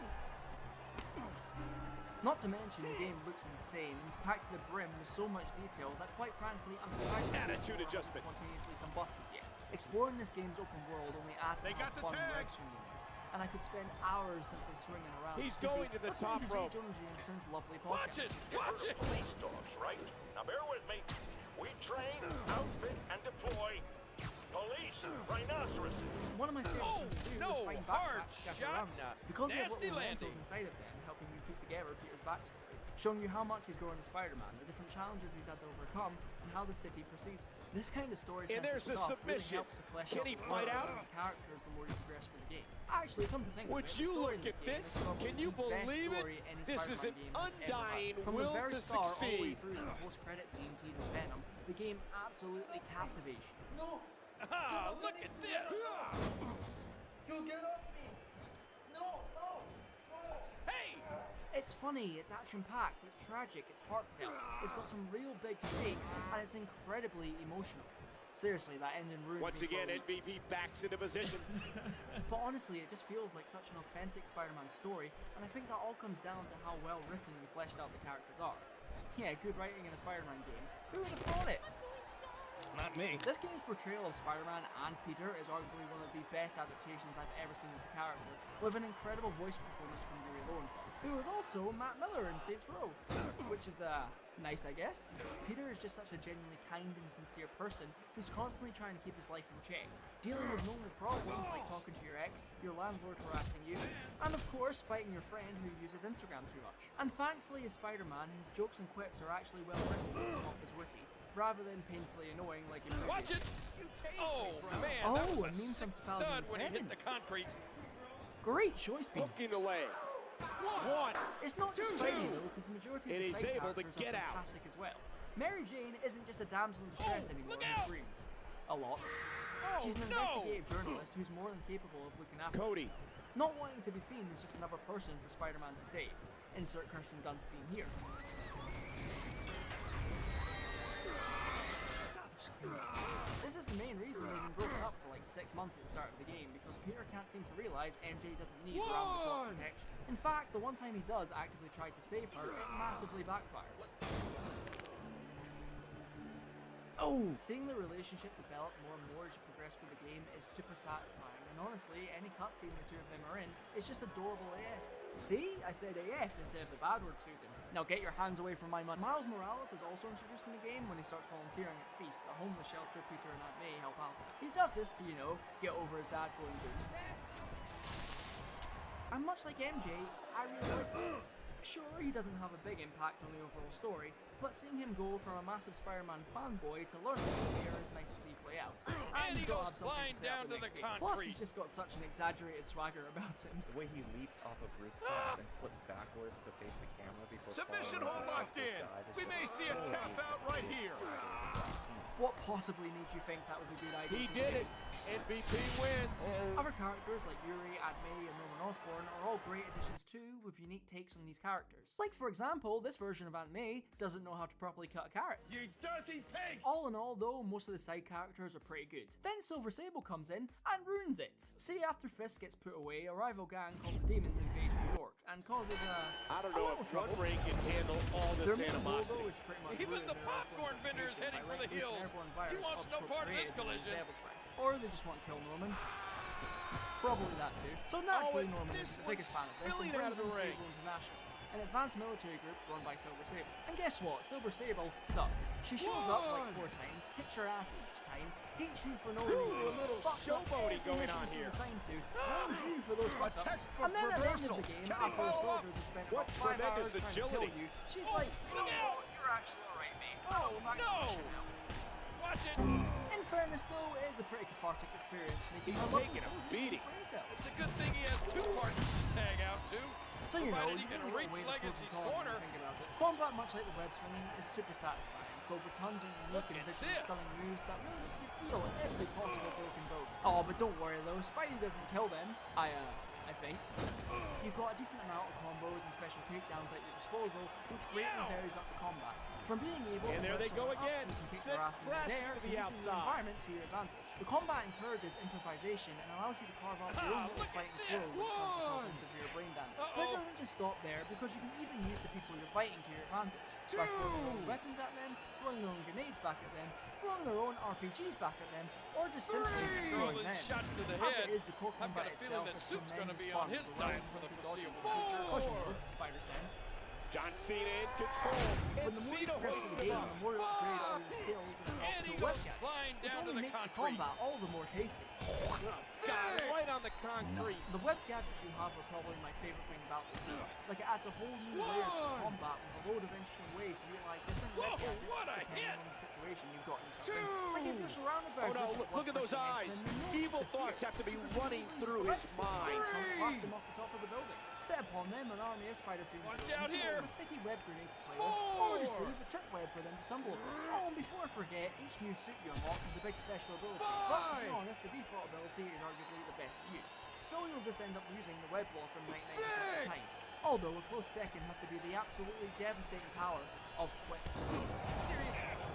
Not to mention, the game looks insane and is packed to the brim with so much detail that, quite frankly, I'm surprised my Attitude PS4 adjustment. hasn't spontaneously combusted yet. Exploring this game's open world only adds to They how got the fun tag. web swinging is, and I could spend hours simply swinging around He's the city, going to the listening top to rope. J. Jonah Jameson's lovely Watch podcast. it. Watch it. Police dogs, right? Now bear with me. We train, outfit, and deploy police rhinoceroses. One of my favorite Oh, things to do no, was find hard backpacks scattered shot. around the because they have Nasty little landing. mementos inside of them helping you put together Peter's backstory, showing you how much he's grown as Spider-Man, the different challenges he's had to overcome, and how the city perceives him. This kind of story And there's the stuff really submission. helps to flesh Can out he the fight world out? and the characters the more you progress through the game. Actually, come to think Would of it, the you story look in at game this? is probably Can you the best believe it? story any This is Spider-Man an game has ever had. undying From will the very to start all the way succeed. through to the post-credit scene teasing Venom, the game absolutely captivates you. No! Ah, look at this. You get off me! No, no, no! Hey. It's funny, it's action-packed, it's tragic, it's heartfelt, it's got some real big stakes, and it's incredibly emotional. Seriously, that ending ruined Once me for again, a week. MVP backs into position. But honestly, it just feels like such an authentic Spider-Man story, and I think that all comes down to how well written and fleshed out the characters are. Yeah, good writing in a Spider-Man game. Who would have thought it? Not me. This game's portrayal of Spider-Man and Peter is arguably one of the best adaptations I've ever seen of the character, with an incredible voice performance from Yuri Lowenthal, who is also Matt Miller in Saints Row, which is nice, I guess. Peter is just such a genuinely kind and sincere person who's constantly trying to keep his life in check, dealing with normal problems like talking to your ex, your landlord harassing you, and of course fighting your friend who uses Instagram too much. And thankfully as Spider-Man, his jokes and quips are actually well written and come off as witty, rather than painfully annoying like in Watch it. Oh man, Oh, that was a meme from stud when he 2007. hit the concrete. Great choice, Pete. Hooking the leg. One. It's not just Two. Spidey though, because the majority And of the he's side able to characters get are out. fantastic as well. Mary Jane isn't just a damsel in distress anymore look who out. screams. A lot. Oh, She's an no. investigative journalist who's more than capable of looking after Cody. herself. Not wanting to be seen as just another person for Spider-Man to save. Insert Kirsten Dunst scene here. This is the main reason they've been broken up for like 6 months at the start of the game, because Peter can't seem to realise MJ doesn't need round-the-clock protection. In fact, the one time he does actively try to save her, it massively backfires. Oh! Seeing the relationship develop more and more as you progress through the game is super satisfying, and honestly, any cutscene the two of them are in is just adorable AF. See? I said AF instead of the bad word, Susan. Now get your hands away from my money. Miles Morales is also introduced in the game when he starts volunteering at Feast, a homeless shelter Peter and Aunt May help out at. He does this to, you know, get over his dad going boom. And much like MJ, I really like this. Sure, he doesn't have a big impact on the overall story, but seeing him go from a massive Spider-Man fanboy to learning here is nice to see play out. And he you've got goes to have something flying to say down about to the next game. Plus, concrete. he's just got such an exaggerated swagger about him. The way he leaps off of rooftops and flips backwards to face the camera before Submission falling hold off locked his in. dive is We just may see a totally tap out right here. What possibly made you think that was a good idea? He to did say? it. MVP wins. Other characters like Yuri, Aunt May, and Norman Osborn are all great additions too, with unique takes on these characters. Like for example, this version of Aunt May doesn't know how to properly cut a carrot. You dirty pig! All in all though, most of the side characters are pretty good. Then Silver Sable comes in and ruins it. See, after Fisk gets put away, a rival gang called the Demons invades New York and causes I don't a know little if trouble. one ring can handle all Their this main animosity. logo is pretty much Even blue the and they're popcorn all vendor is by heading for the letting loose an hills. airborne He virus wants called no part of this Scorpion and collision. Devil Breath. Or they just want to kill Norman. Probably that too. So naturally and Norman this is the biggest fan of this and spilling brings out of the in ring. Sable International, an advanced military group run by Silver Sable. And guess what? Silver Sable sucks. She shows up like 4 times, kicks your ass each time, hates you for no reason, a little fucks up showboating every going mission on she's here. assigned to, blames you for those fuck ups, textbook and then at the end reversal. of the game, Can he after the follow up? soldiers have spent What about 5 tremendous hours trying to kill agility. you, she's like, you know what, you're actually alright, mate. Oh, back to no. the mission now. Watch it. In fairness though, it is a pretty cathartic experience making He's a lovely taking a soldier beating. brain cells. It's a good thing he has 2 parts to tag out to. So you know, Provided you he can really reach got away with Legacy's pros and cons when corner. you think about it. Combat, much like the web swinging, is super satisfying, filled with tons of unique Look and at visually this. stunning moves that really make you feel every possible broken bone. Oh, but don't worry though, Spidey doesn't kill them. I I think. You've got a decent amount of combos and special takedowns at your disposal, which greatly varies up the combat. From being able And to there whip they go someone up again. so you can kick Sent their ass in the crashing air to to the using outside. the environment to your advantage. The combat encourages improvisation and allows you to carve out your own little fighting flow when it comes to causing severe brain damage. But it doesn't just stop there, because you can even use the people you're fighting to your advantage. By throwing their own weapons at them, throwing their own grenades back at them, throwing their own RPGs back at them, or just simply throwing them. As it is, the core combat itself is tremendous fun with a well-implemented dodging feature, pushing spider sense. John Cena in control, and But the more Cena you progress hoists through the him game, up. the more you upgrade all your skills and the web gadgets, which only makes the combat all the more tasty. Got it right on the concrete. The web gadgets you have are probably my favourite thing about this game. Like, it adds a whole new layer to the combat with a load of interesting ways to realise different web gadgets depending on the situation you've got yourself into. Like, if you're surrounded by Oh no, look at those eyes. Evil thoughts have to be running through his mind. Blast them off the top of the building. Set upon them an army of spider fiends. Watch out here! A sticky web grenade to play with, or just leave a trick web for them to stumble upon. Oh, and before I forget, each new suit you unlock has a big special ability. But to be honest, the default ability is arguably the best to use. So you'll just end up using the web blossom 99% of the time. Although a close second has to be the absolutely devastating power of quips.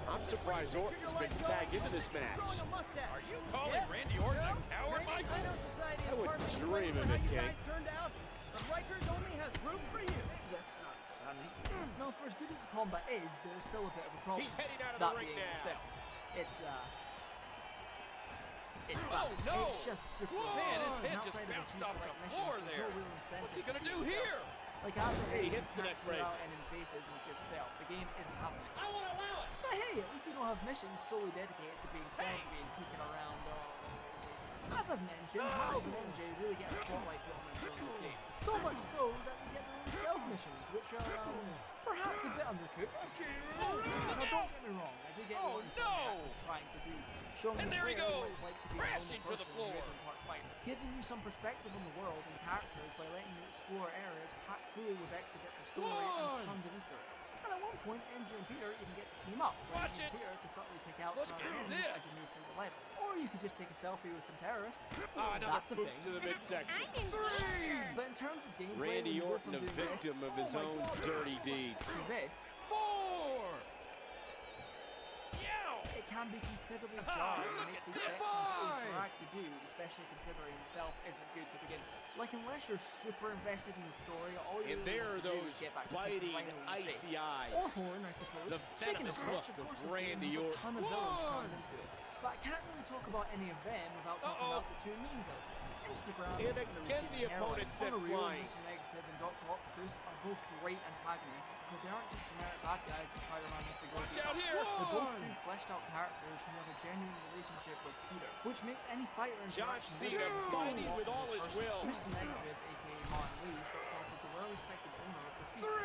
I'm surprised Orton's been tagged into this match. Are you calling Randy Orton a coward, Michael? I wouldn't dream of it, King. Rikers only has room for you. That's not funny. No, for as good as the combat is, there's still a bit of a problem. He's heading out of that the ring being now. Stealth. It's bad. no. It's just super Man, his bad. head And just outside of bounced a few off the select floor missions, there. there's no real incentive What's he gonna to do stealth. here? Like, as it And he is, hits you the can't neck clear break. out enemy faces with just stealth. The game isn't happening. I won't allow it. But hey, at least you don't have missions solely dedicated to being stealthy and sneaking around. As I've mentioned, Miles and MJ really get a spotlight put on them during this game. So much so that we get their own stealth missions, which are perhaps a bit undercooked. Now don't get me wrong, I do get what the character's trying to do, showing the player what it's like to be a lonely person who isn't part spider, giving you some perspective on the world and characters by letting you explore areas packed full with extra bits of story and tons of Easter eggs. And at one point, MJ and Peter even get to team up, where you use Peter to subtly take out some enemies as you move through the level. Or you could just take a selfie with some terrorists. That's a thing. To the midsection. But in terms of gameplay, Randy when you go Orton, from a doing victim this, of his own dirty deeds. to this, it can be considerably jarring to make these sections a drag to do, especially considering the stealth isn't good to begin with. Like, unless you're super invested in the story, all you And really there are want to do is those get back to biting, kicking right in the icy face. eyes. Or horn, I suppose. The Speaking venomous of which, look of of course, this game Randy has a Orton. ton of villains coming into it. But I can't really talk about any of them without talking about the two main villains. Instagram And again, the opponent sent flying. Mr. Negative and Dr. Octopus are both great antagonists because they aren't just generic bad guys that Spider-Man has to go Watch out here! They're both two fleshed out characters who have a genuine relationship with Peter, which makes any fighter John interaction Cena fighting with all his will. Mr. Negative, aka Martin Lee, starts off as the well-respected owner of the feast.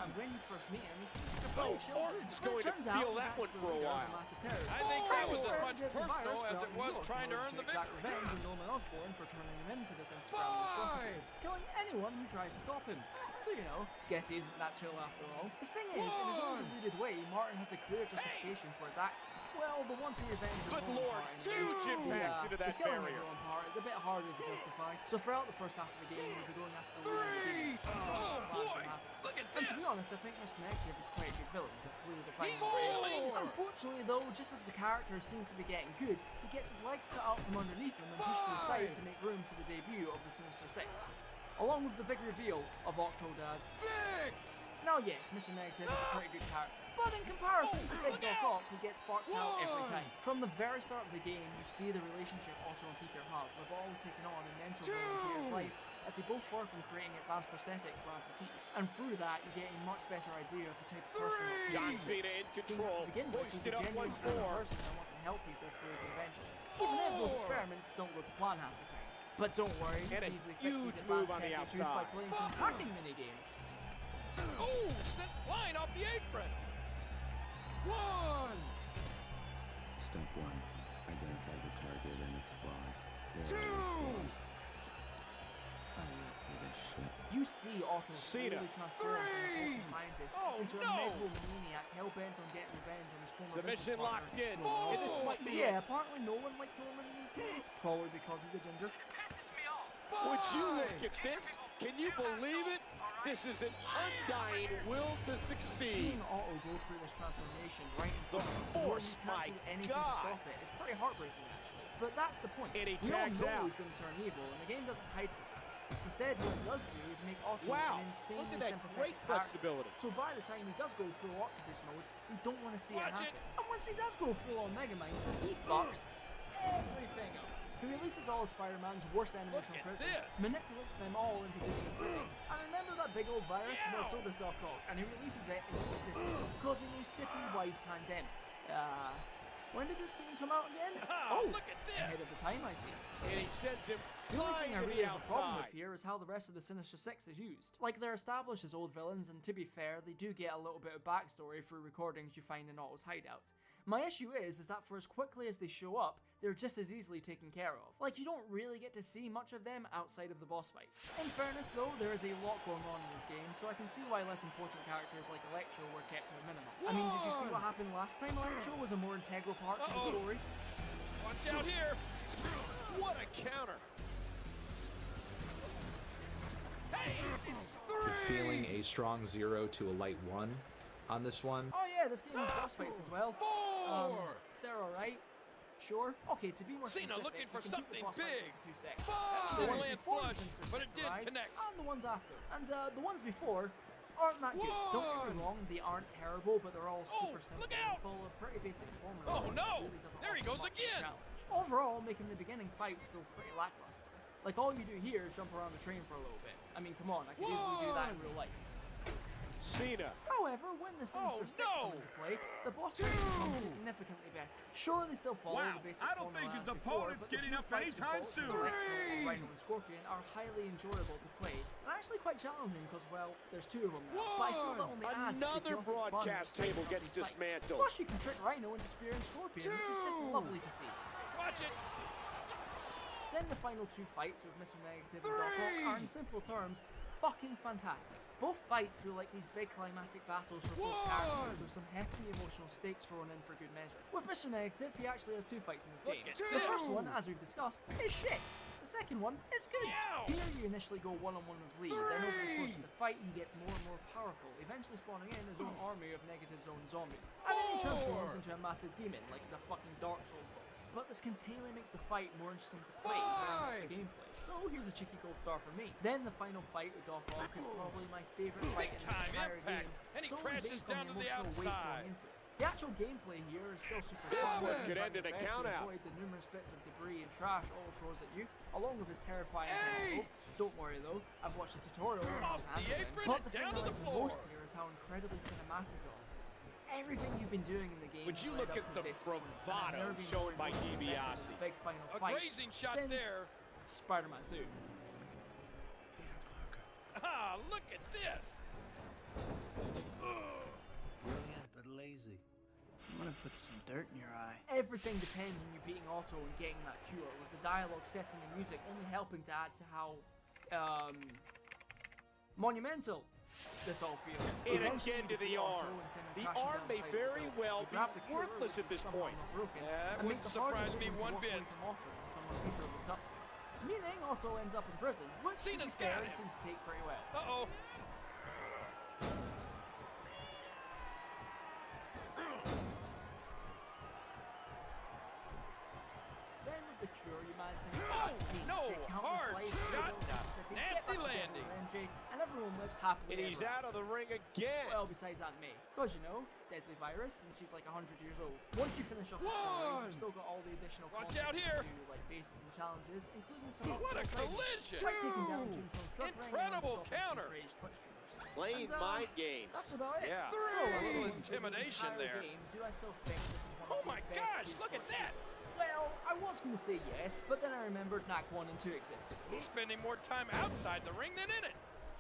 And when you first meet him, he seems like a pretty chill dude. Orton's But it going to turns out feel he's that one actually for a the leader of while. the massive terrorist. I think that was as Or much the personal virus as it throughout was New York trying to in order earn the exact victory. revenge on Norman Osborn for turning him into this Instagram monstrosity, killing anyone who tries to stop him. So, you know, guess he isn't that chill after all. The thing is, in his own deluded way, Martin has a clear justification for his actions. Well, the one-two revenge on Good Norman Lord, part in huge impact into the that killing barrier. of Norman part is a bit harder to justify. So throughout the first half of the game, you'll be going after the leading the Oh boy! Look at and this! to be honest, I think Mr. Negative is quite a good villain, with clearly defined He's ways. rolling! Unfortunately, though, just as the character seems to be getting good, he gets his legs cut out from underneath him and pushed to the side to make room for the debut of the Sinister Six, along with the big reveal of Octodad's. Now, yes, Mr. Negative is a pretty good character, but in comparison to Big Doc Ock, he gets sparked out every time. From the very start of the game, you see the relationship Otto and Peter have, with all taking on a mental role in Peter's life, as they both work on creating advanced prosthetics for amputees. And through that, you get a much better idea of the type of person Octo John is. Cena in control, To begin with, he's hoisted a up genuine once kind of more. person that wants to help people through his inventions. Even if those experiments don't go to plan half the time. But don't worry, you And can a easily fix huge these move advanced on the tech issues by outside. playing some hacking minigames. Oh, sent flying off the apron! Step 1. Identify the target and its flaws. There are no flaws. I'm not for this shit. You see Otto Cena. slowly transform from a wholesome scientist into a mental maniac hell-bent on getting revenge on his former Submission business partner, locked in. Norman And this Osborn. might be Yeah, apparently no one likes Norman in this game. Probably because he's a ginger. Would you look at this? Can you believe it? This is an undying will to succeed. Seeing Otto go through this transformation right in front of us, force, knowing you can't my do anything to God. stop it, it's pretty heartbreaking actually. But that's the point. And he We all tags know out. he's going to turn evil, and the game doesn't hide from that. Instead, what it does do is make Otto Wow, an insanely look at that sympathetic great character. flexibility. So by the time he does go full Octopus mode, we don't want to see it Watch happen. it. And once he does go full on Megamind, he fucks everything up. He releases all of Spider-Man's worst enemies Look from at prison, this. manipulates them all into doing his bidding. And remember that big old virus? Well, so does Doc Ock, and he releases it into the city, causing a city-wide pandemic. When did this game come out again? Oh, look at this. Ahead of the time, I see. And he sends him The only flying thing I to really the have a problem with outside. here is how the rest of the Sinister Six is used. Like, they're established as old villains, and to be fair, they do get a little bit of backstory through recordings you find in Otto's hideout. My issue is that for as quickly as they show up, they're just as easily taken care of. Like, you don't really get to see much of them outside of the boss fights. In fairness though, there is a lot going on in this game, so I can see why less important characters like Electro were kept to a minimum. I mean, did you see what happened last time Electro was a more integral part to the story? Watch out here. What a counter. Feeling a strong 0 to a light 1 on this one. Oh yeah, this game has boss fights as well. They're alright. Sure. Okay, to be more Cena specific, looking for you can keep the something boss fights big. into 2 sections. Ball! The ones Land before the flush, Sinister but Six it did arrive, connect. and the ones after. And the ones before aren't that good. Don't get me wrong, they aren't terrible, but they're all super simple and full of pretty basic formula. Oh, which no! really doesn't There he offer goes much of a again! challenge. Overall, making the beginning fights feel pretty lackluster. Like, all you do here is jump around the train for a little bit. I mean, come on, I could easily do that in real life. Cena. However, when the Sinister Six come into play, the boss fights become significantly better. Sure, they still follow the basic formula as before, but the two fights with Bolt, Electro, and Rhino and Scorpion are highly enjoyable to play, and actually quite challenging because, well, there's 2 of them now. But I feel that only adds to the Another chaotic fun broadcast of table setting up gets these fights. dismantled. Plus, you can trick Rhino into spearing Scorpion, which is just lovely to see. Watch it. Then the final 2 fights with Mr. Negative and Doc Ock are, in simple terms, fucking fantastic. Both fights feel like these big climatic battles for both characters with some hefty emotional stakes thrown in for good measure. With Mr. Negative, he actually has 2 fights in this game. The first one, as we've discussed, is shit. The second one is good. Here you initially go one-on-one with Lee, then over the course of the fight he gets more and more powerful, eventually spawning in his own army of Negative's own zombies. And then he transforms into a massive demon, like he's a fucking Dark Souls boss. But this continually makes the fight more interesting to play than the gameplay, so here's a cheeky gold star for me. Then the final fight with Doc Ock is probably my favourite fight in the entire game, and he solely crashes based on down the to the emotional weight outside. going into it. The actual gameplay here is still super This fun. one and could trying end in his a best to count-out. avoid the numerous bits of debris and trash all throws at you, along with his terrifying tentacles. Don't worry though, I've watched a tutorial on how to handle them. But the thing I like the most here is how incredibly cinematic it all is. Everything you've been doing in the game. Would you led look up at to the this point, and I've bravado never been shown more by invested in DiBiase? the big final A fight grazing shot since there. Spider-Man 2. Ah, look at this. Brilliant but lazy. I'm gonna put some dirt in your eye. Everything depends on you beating Otto and getting that cure, with the dialogue, setting, and music only helping to add to how monumental this all feels. And Eventually, again to you the defeat arm. Otto and send him The crashing arm down may the side of the very building. well You be grab the cure, worthless which at is this somehow point. not broken, That and make wouldn't the surprise hard me decision to one walk away bit. from Otto, someone Peter looked up to. Meaning Otto ends up in prison, which to be Cena's fair, got he him. seems to take pretty well. Uh-oh. Then with the cure, you manage to make back scenes, no, take countless hard lives, shot. rebuild the city, Nasty get back together landing. with MJ, and everyone lives happily And he's ever out of after. the ring again. Well, besides Aunt May. Because, you know, deadly virus, and she's like 100 years old. Once you finish off the story, you've still got all the additional Watch content out here. to do, like bases and challenges, including some What a optional collision. Like taking down Tombstone's truck ring and Incredible stopping some counter. rage Twitch streamers. Playing And, mind games. That's about it. Yeah. So, A at the little end of the intimidation entire there. Game, do I still think this is one Oh of my the best gosh, look at PS4 that. exclusives? Well, I was going to say yes, but then I remembered NAC 1 and 2 exist. He's spending more time outside the ring than in it.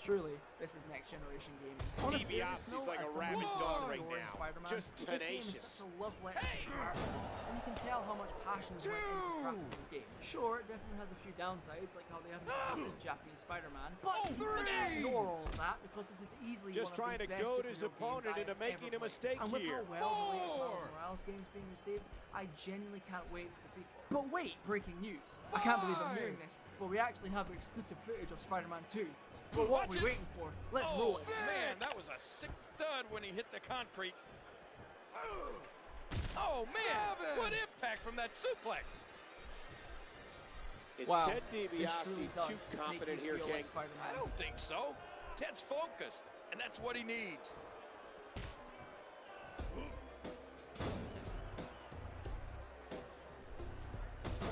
Truly, this is next generation gaming. On a serious DiBiase's note, like as a someone rabid who dog grew up right adoring now. Spider-Man, Just this game is tenacious. such a love letter to the character, and you can tell how much passion went into crafting this game. Sure, it definitely has a few downsides, like how they haven't adapted Japanese Spider-Man, but let's not ignore all of that, because this is easily Just one trying of to the best goad his superhero games opponent I into have making ever a mistake played. And with here. how well the latest Miles Morales game is being received, I genuinely can't wait for the sequel. But wait, breaking news. I can't believe I'm hearing this, but we actually have exclusive footage of Spider-Man 2. But what are we waiting for? Let's roll it. Man, that was a sick thud when he hit the concrete. Oh man, what impact from that suplex. Is Wow, Ted this DiBiase truly too does confident make me here, feel King? like Spider-Man. I don't think so. Ted's focused, and that's what he needs.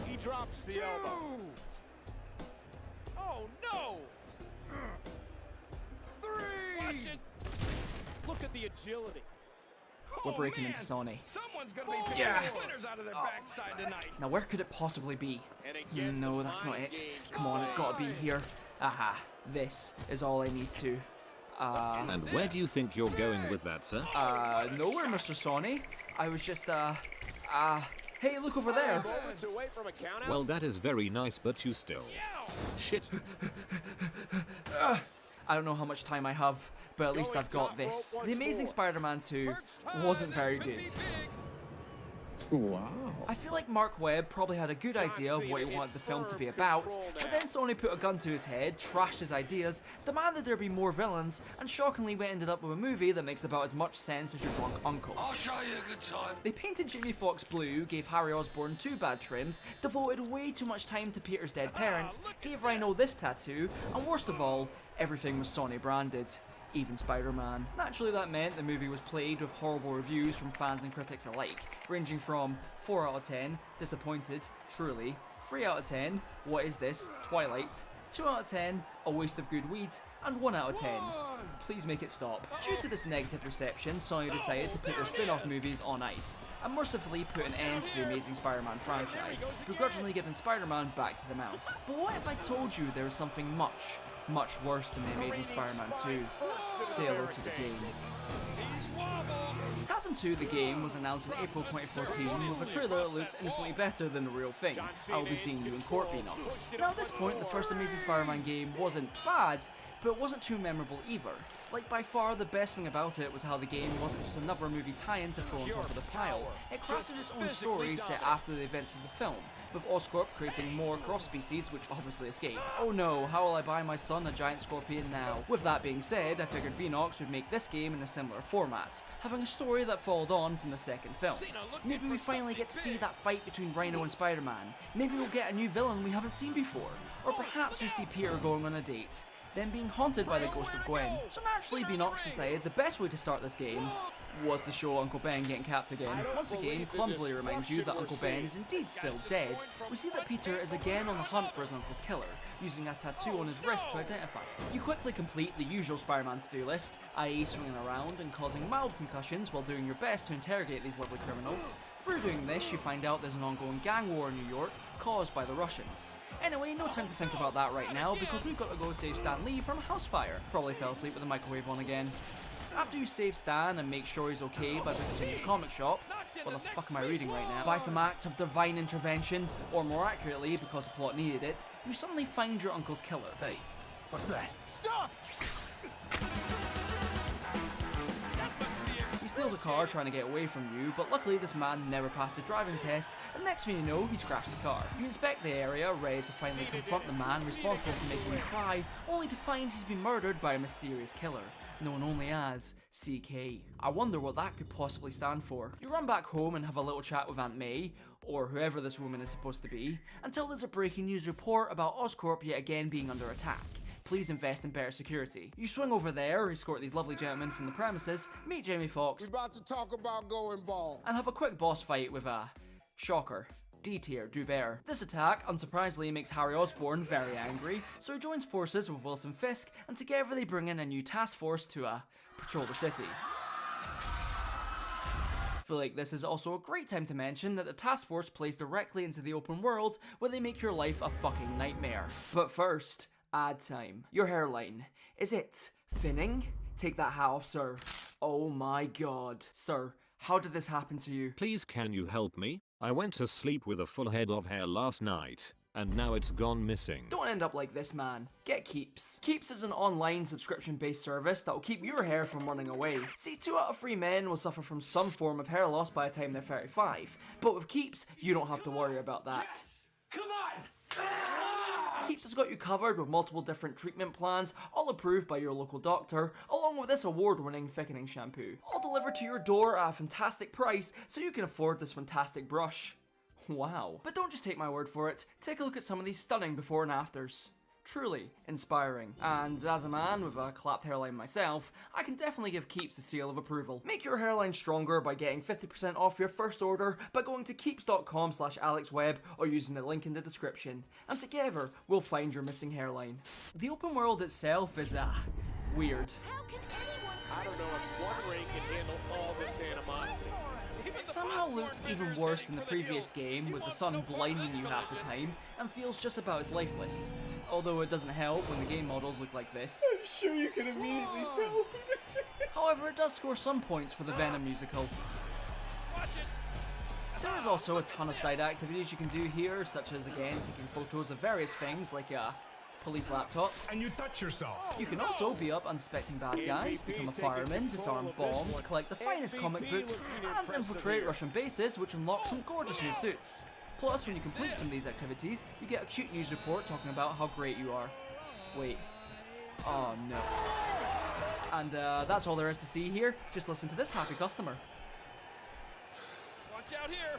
He drops the elbow. Oh no! Watch it! Look at the agility. We're breaking man. into Sony. Someone's gonna be picking splinters out of their backside tonight. Now where could it possibly be? And again, No, the that's not mind it. games. Come on, it's gotta be here. Aha, this is all I need to. And where do you think you're going with that, sir? Nowhere, Mr. Sony. I was just, hey, look over there. Moments away from a count out. Well, that is very nice, but you still. Shit. I don't know how much time I have, but at least I've got this. The Amazing Spider-Man 2 wasn't very good. Wow. I feel like Mark Webb probably had a good idea of what he wanted the film to be about, but then Sony put a gun to his head, trashed his ideas, demanded there be more villains, and shockingly we ended up with a movie that makes about as much sense as your drunk uncle. I'll show you a good time. They painted Jamie Foxx blue, gave Harry Osborn 2 bad trims, devoted way too much time to Peter's dead parents, gave Rhino this tattoo, and worst of all, everything was Sony branded. Even Spider-Man. Naturally that meant the movie was plagued with horrible reviews from fans and critics alike, ranging from 4 out of 10, disappointed, truly, 3 out of 10, what is this, Twilight, 2 out of 10, a waste of good weed, and 1 out of 10. Please make it stop. Due to this negative reception, Sony decided to put their spin-off movies on ice, and mercifully put an end to the Amazing Spider-Man franchise, begrudgingly giving Spider-Man back to the mouse. But what if I told you there was something much worse than the Amazing Spider-Man 2? Say hello to the game. TASM 2 the game was announced in April 2014 with a trailer that looks infinitely better than the real thing. I will be seeing you in court, Beanox. Now at this point, the first Amazing Spider-Man game wasn't bad, but it wasn't too memorable either. Like by far the best thing about it was how the game wasn't just another movie tie-in to throw on top of the pile. It crafted its own story set after the events of the film, with Oscorp creating more cross-species which obviously escape. Oh no, how will I buy my son a giant scorpion now? With that being said, I figured Beanox would make this game in a similar format, having a story that followed on from the second film. Maybe we finally get to see that fight between Rhino and Spider-Man. Maybe we'll get a new villain we haven't seen before. Or perhaps we see Peter going on a date, then being haunted by the ghost of Gwen. So naturally Beanox decided the best way to start this game was to show Uncle Ben getting capped again. Once again, clumsily reminds you that Uncle Ben is indeed still dead. We see that Peter is again on the hunt for his uncle's killer, using a tattoo on his wrist to identify him. You quickly complete the usual Spider-Man to-do list, i.e. swinging around and causing mild concussions while doing your best to interrogate these lovely criminals. Through doing this, you find out there's an ongoing gang war in New York, caused by the Russians. Anyway, no time to think about that right now, because we've got to go save Stan Lee from a house fire. Probably fell asleep with the microwave on again. After you save Stan and make sure he's okay by visiting his comic shop, what the fuck am I reading right now? By some act of divine intervention, or more accurately, because the plot needed it, you suddenly find your uncle's killer. Hey, what's that? Stop! He steals a car trying to get away from you, but luckily this man never passed a driving test, and next thing you know, he's crashed the car. You inspect the area, ready to finally confront the man responsible for making you cry, only to find he's been murdered by a mysterious killer, known only as CK. I wonder what that could possibly stand for. You run back home and have a little chat with Aunt May, or whoever this woman is supposed to be, until there's a breaking news report about Oscorp yet again being under attack. Please invest in better security. You swing over there, escort these lovely gentlemen from the premises, meet Jamie Foxx, We about to talk about going bald. and have a quick boss fight with a shocker. D-tier, do better. This attack, unsurprisingly, makes Harry Osborn very angry, so he joins forces with Wilson Fisk, and together they bring in a new task force to, patrol the city. I feel like this is also a great time to mention that the task force plays directly into the open world, where they make your life a fucking nightmare. But first, Ad time. Your hairline. Is it thinning? Take that hat off, sir. Oh my god. Sir, how did this happen to you? Please can you help me? I went to sleep with a full head of hair last night, and now it's gone missing. Don't end up like this, man. Get Keeps. Keeps is an online subscription-based service that will keep your hair from running away. See, 2 out of 3 men will suffer from some form of hair loss by the time they're 35. But with Keeps, you don't have to worry about that. Come on! Keeps has got you covered with multiple different treatment plans, all approved by your local doctor, along with this award-winning thickening shampoo. All delivered to your door at a fantastic price, so you can afford this fantastic brush. Wow. But don't just take my word for it, take a look at some of these stunning before and afters. Truly inspiring. And as a man with a clapped hairline myself, I can definitely give Keeps the seal of approval. Make your hairline stronger by getting 50% off your first order by going to keeps.com/AlexWebb or using the link in the description. And together, we'll find your missing hairline. The open world itself is, weird. I don't know if one ring can handle all this animosity. It somehow looks even worse than the previous game, with the sun blinding you half the time, and feels just about as lifeless. Although it doesn't help when the game models look like this. I'm sure you can immediately tell who this is. However, it does score some points for the Venom musical. There is also a ton of side activities you can do here, such as, again, taking photos of various things like police laptops. And you touch yourself. You can also be up unsuspecting bad guys, become a fireman, disarm bombs, collect the finest comic books, and infiltrate Russian bases, which unlock some gorgeous new suits. Plus, when you complete some of these activities, you get a cute news report talking about how great you are. Wait. Oh no. And that's all there is to see here. Just listen to this happy customer. Watch out here!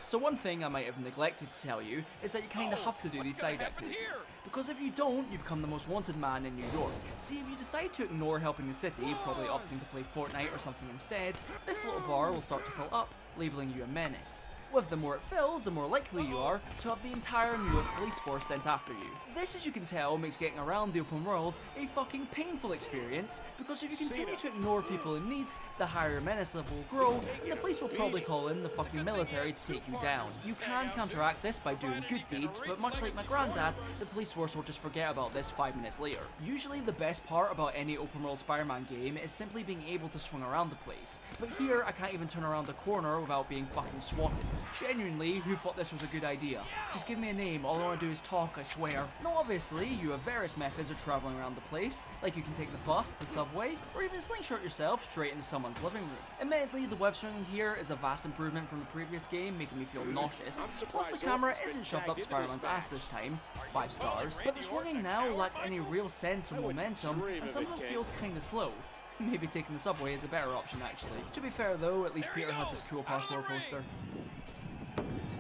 So one thing I might have neglected to tell you is that you kinda have to do these side activities, because if you don't, you become the most wanted man in New York. See, if you decide to ignore helping the city, probably opting to play Fortnite or something instead, this little bar will start to fill up, labeling you a menace. With the more it fills, the more likely you are to have the entire New York police force sent after you. This, as you can tell, makes getting around the open world a fucking painful experience, because if you continue to ignore people in need, the higher your menace level will grow, and the police will probably call in the fucking military to take you down. You can counteract this by doing good deeds, but much like my granddad, the police force will just forget about this 5 minutes later. Usually the best part about any open world Spider-Man game is simply being able to swing around the place, but here I can't even turn around the corner without being fucking swatted. Genuinely, who thought this was a good idea? Just give me a name, all I want to do is talk, I swear. Now obviously, you have various methods of travelling around the place, like you can take the bus, the subway, or even slingshot yourself straight into someone's living room. Admittedly, the web swinging here is a vast improvement from the previous game, making me feel nauseous. Plus the camera isn't shoved up Spider-Man's ass this time, 5 stars, but the swinging now lacks any real sense or momentum, and somehow feels kinda slow. Maybe taking the subway is a better option actually. To be fair though, at least Peter has this cool parkour poster.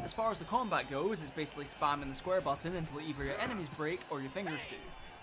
As far as the combat goes, it's basically spamming the square button until either your enemies break or your fingers do.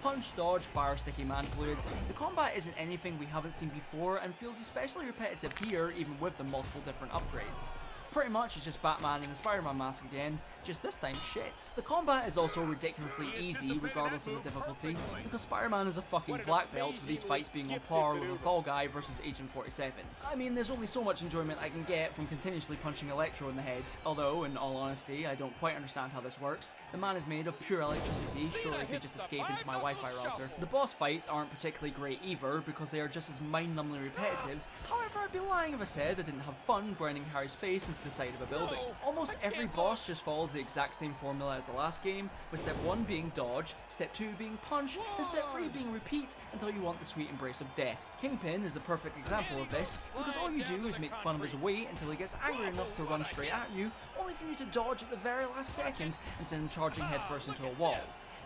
Punch, dodge, fire sticky man fluids. The combat isn't anything we haven't seen before and feels especially repetitive here, even with the multiple different upgrades. Pretty much it's just Batman in the Spider-Man mask again, just this time shit. The combat is also ridiculously easy regardless of the difficulty, because Spider-Man is a fucking black belt with these fights being on par with a Fall Guy versus Agent 47. I mean, there's only so much enjoyment I can get from continuously punching Electro in the head, although, in all honesty, I don't quite understand how this works. The man is made of pure electricity, surely he could just escape into my Wi-Fi router. The boss fights aren't particularly great either, because they are just as mind-numbingly repetitive. However, I'd be lying if I said I didn't have fun grinding Harry's face into the side of a building. Almost every boss just follows the exact same formula as the last game, with step 1 being dodge, step 2 being punch, and step 3 being repeat until you want the sweet embrace of death. Kingpin is a perfect example of this, because all you do is make fun of his weight until he gets angry enough to run straight at you, only for you to dodge at the very last second and send him charging headfirst into a wall.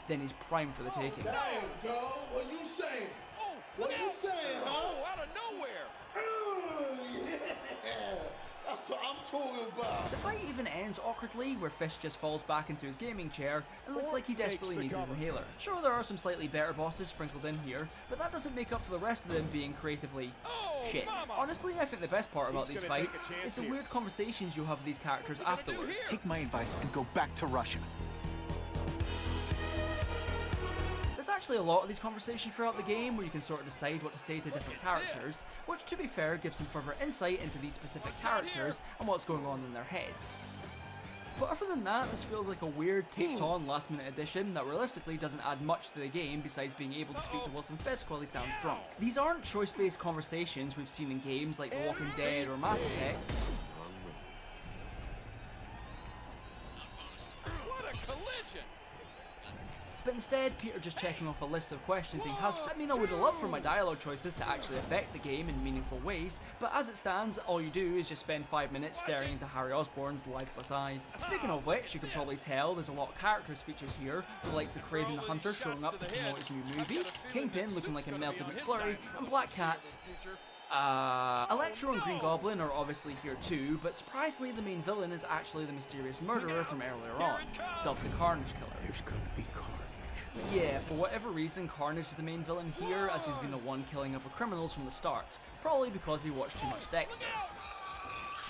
Then he's primed for the taking. Damn, girl, what you saying? What you saying, huh? Oh, out of nowhere! Yeah, that's what I'm talking about. The fight even ends awkwardly, where Fish just falls back into his gaming chair and looks like he desperately needs his inhaler. Sure, there are some slightly better bosses sprinkled in here, but that doesn't make up for the rest of them being creatively shit. Honestly, I think the best part about these fights is the weird conversations you'll have with these characters afterwards. Take my advice and go back to Russia. There's actually a lot of these conversations throughout the game where you can sort of decide what to say to different characters, which to be fair gives some further insight into these specific characters and what's going on in their heads. But other than that, this feels like a weird, taped-on, last-minute addition that realistically doesn't add much to the game besides being able to speak to Wilson Fisk while he sounds drunk. These aren't choice-based conversations we've seen in games like The Walking Dead or Mass Effect. What a collision! But instead, Peter just checking off a list of questions he has. I mean, I would love for my dialogue choices to actually affect the game in meaningful ways, but as it stands, all you do is just spend 5 minutes staring into Harry Osborn's lifeless eyes. Speaking of which, you can probably tell there's a lot of characters features here, the likes of Kraven the Hunter showing up to promote his new movie, Kingpin looking like a melted McFlurry, and Black Cat. Electro and Green Goblin are obviously here too, but surprisingly the main villain is actually the mysterious murderer from earlier on, dubbed the Carnage Killer. There's gonna be carnage. Yeah, for whatever reason, Carnage is the main villain here, as he's been the one killing other criminals from the start, probably because he watched too much Dexter.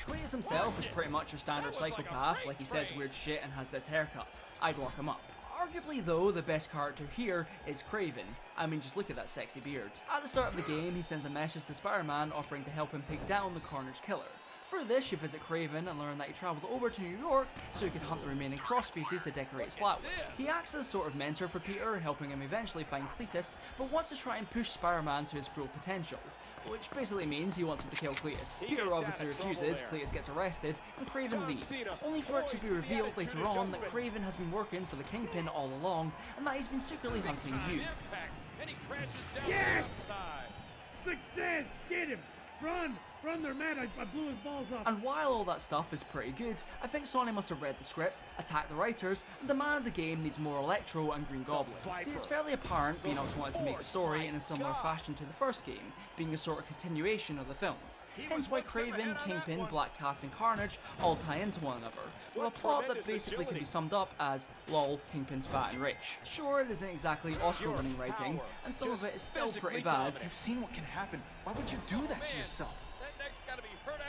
Cletus himself is pretty much your standard psychopath, like he says weird shit and has this haircut. I'd lock him up. Arguably though, the best character here is Kraven. I mean, just look at that sexy beard. At the start of the game, he sends a message to Spider-Man offering to help him take down the Carnage Killer. For this, you visit Kraven and learn that he travelled over to New York so he could hunt the remaining cross species to decorate his flat with. He acts as a sort of mentor for Peter, helping him eventually find Cletus, but wants to try and push Spider-Man to his full potential, which basically means he wants him to kill Cletus. Peter obviously refuses, Cletus gets arrested, and Kraven leaves, only for it to be revealed later on that Kraven has been working for the Kingpin all along, and that he's been secretly hunting you. Yes! Success! Get him! Run! Run, they're mad, I blew his balls off. And while all that stuff is pretty good, I think Sony must have read the script, attacked the writers, and demanded the game needs more Electro and Green Goblin. See, it's fairly apparent Beanox wanted to make the story in a similar fashion to the first game, being a sort of continuation of the films. Hence why Kraven, Kingpin, Black Cat and Carnage all tie into one another, with a plot that basically can be summed up as, lol, Kingpin's fat and rich. Sure, it isn't exactly Oscar-winning writing, and some of it is still pretty bad. You've seen what can happen. Why would you do that to yourself?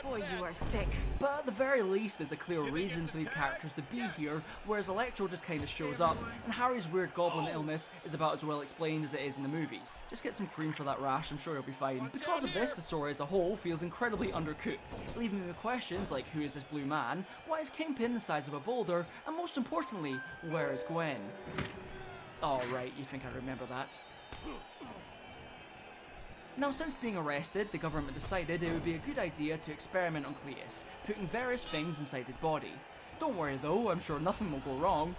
Boy, you are thick. But at the very least, there's a clear reason for these characters to be here, whereas Electro just kinda shows up, and Harry's weird goblin illness is about as well explained as it is in the movies. Just get some cream for that rash, I'm sure he'll be fine. Because of this, the story as a whole feels incredibly undercooked, leaving me with questions like who is this blue man, why is Kingpin the size of a boulder, and most importantly, where is Gwen? Oh right, you think I remember that. Now, since being arrested, the government decided it would be a good idea to experiment on Cletus, putting various things inside his body. Don't worry though, I'm sure nothing will go wrong.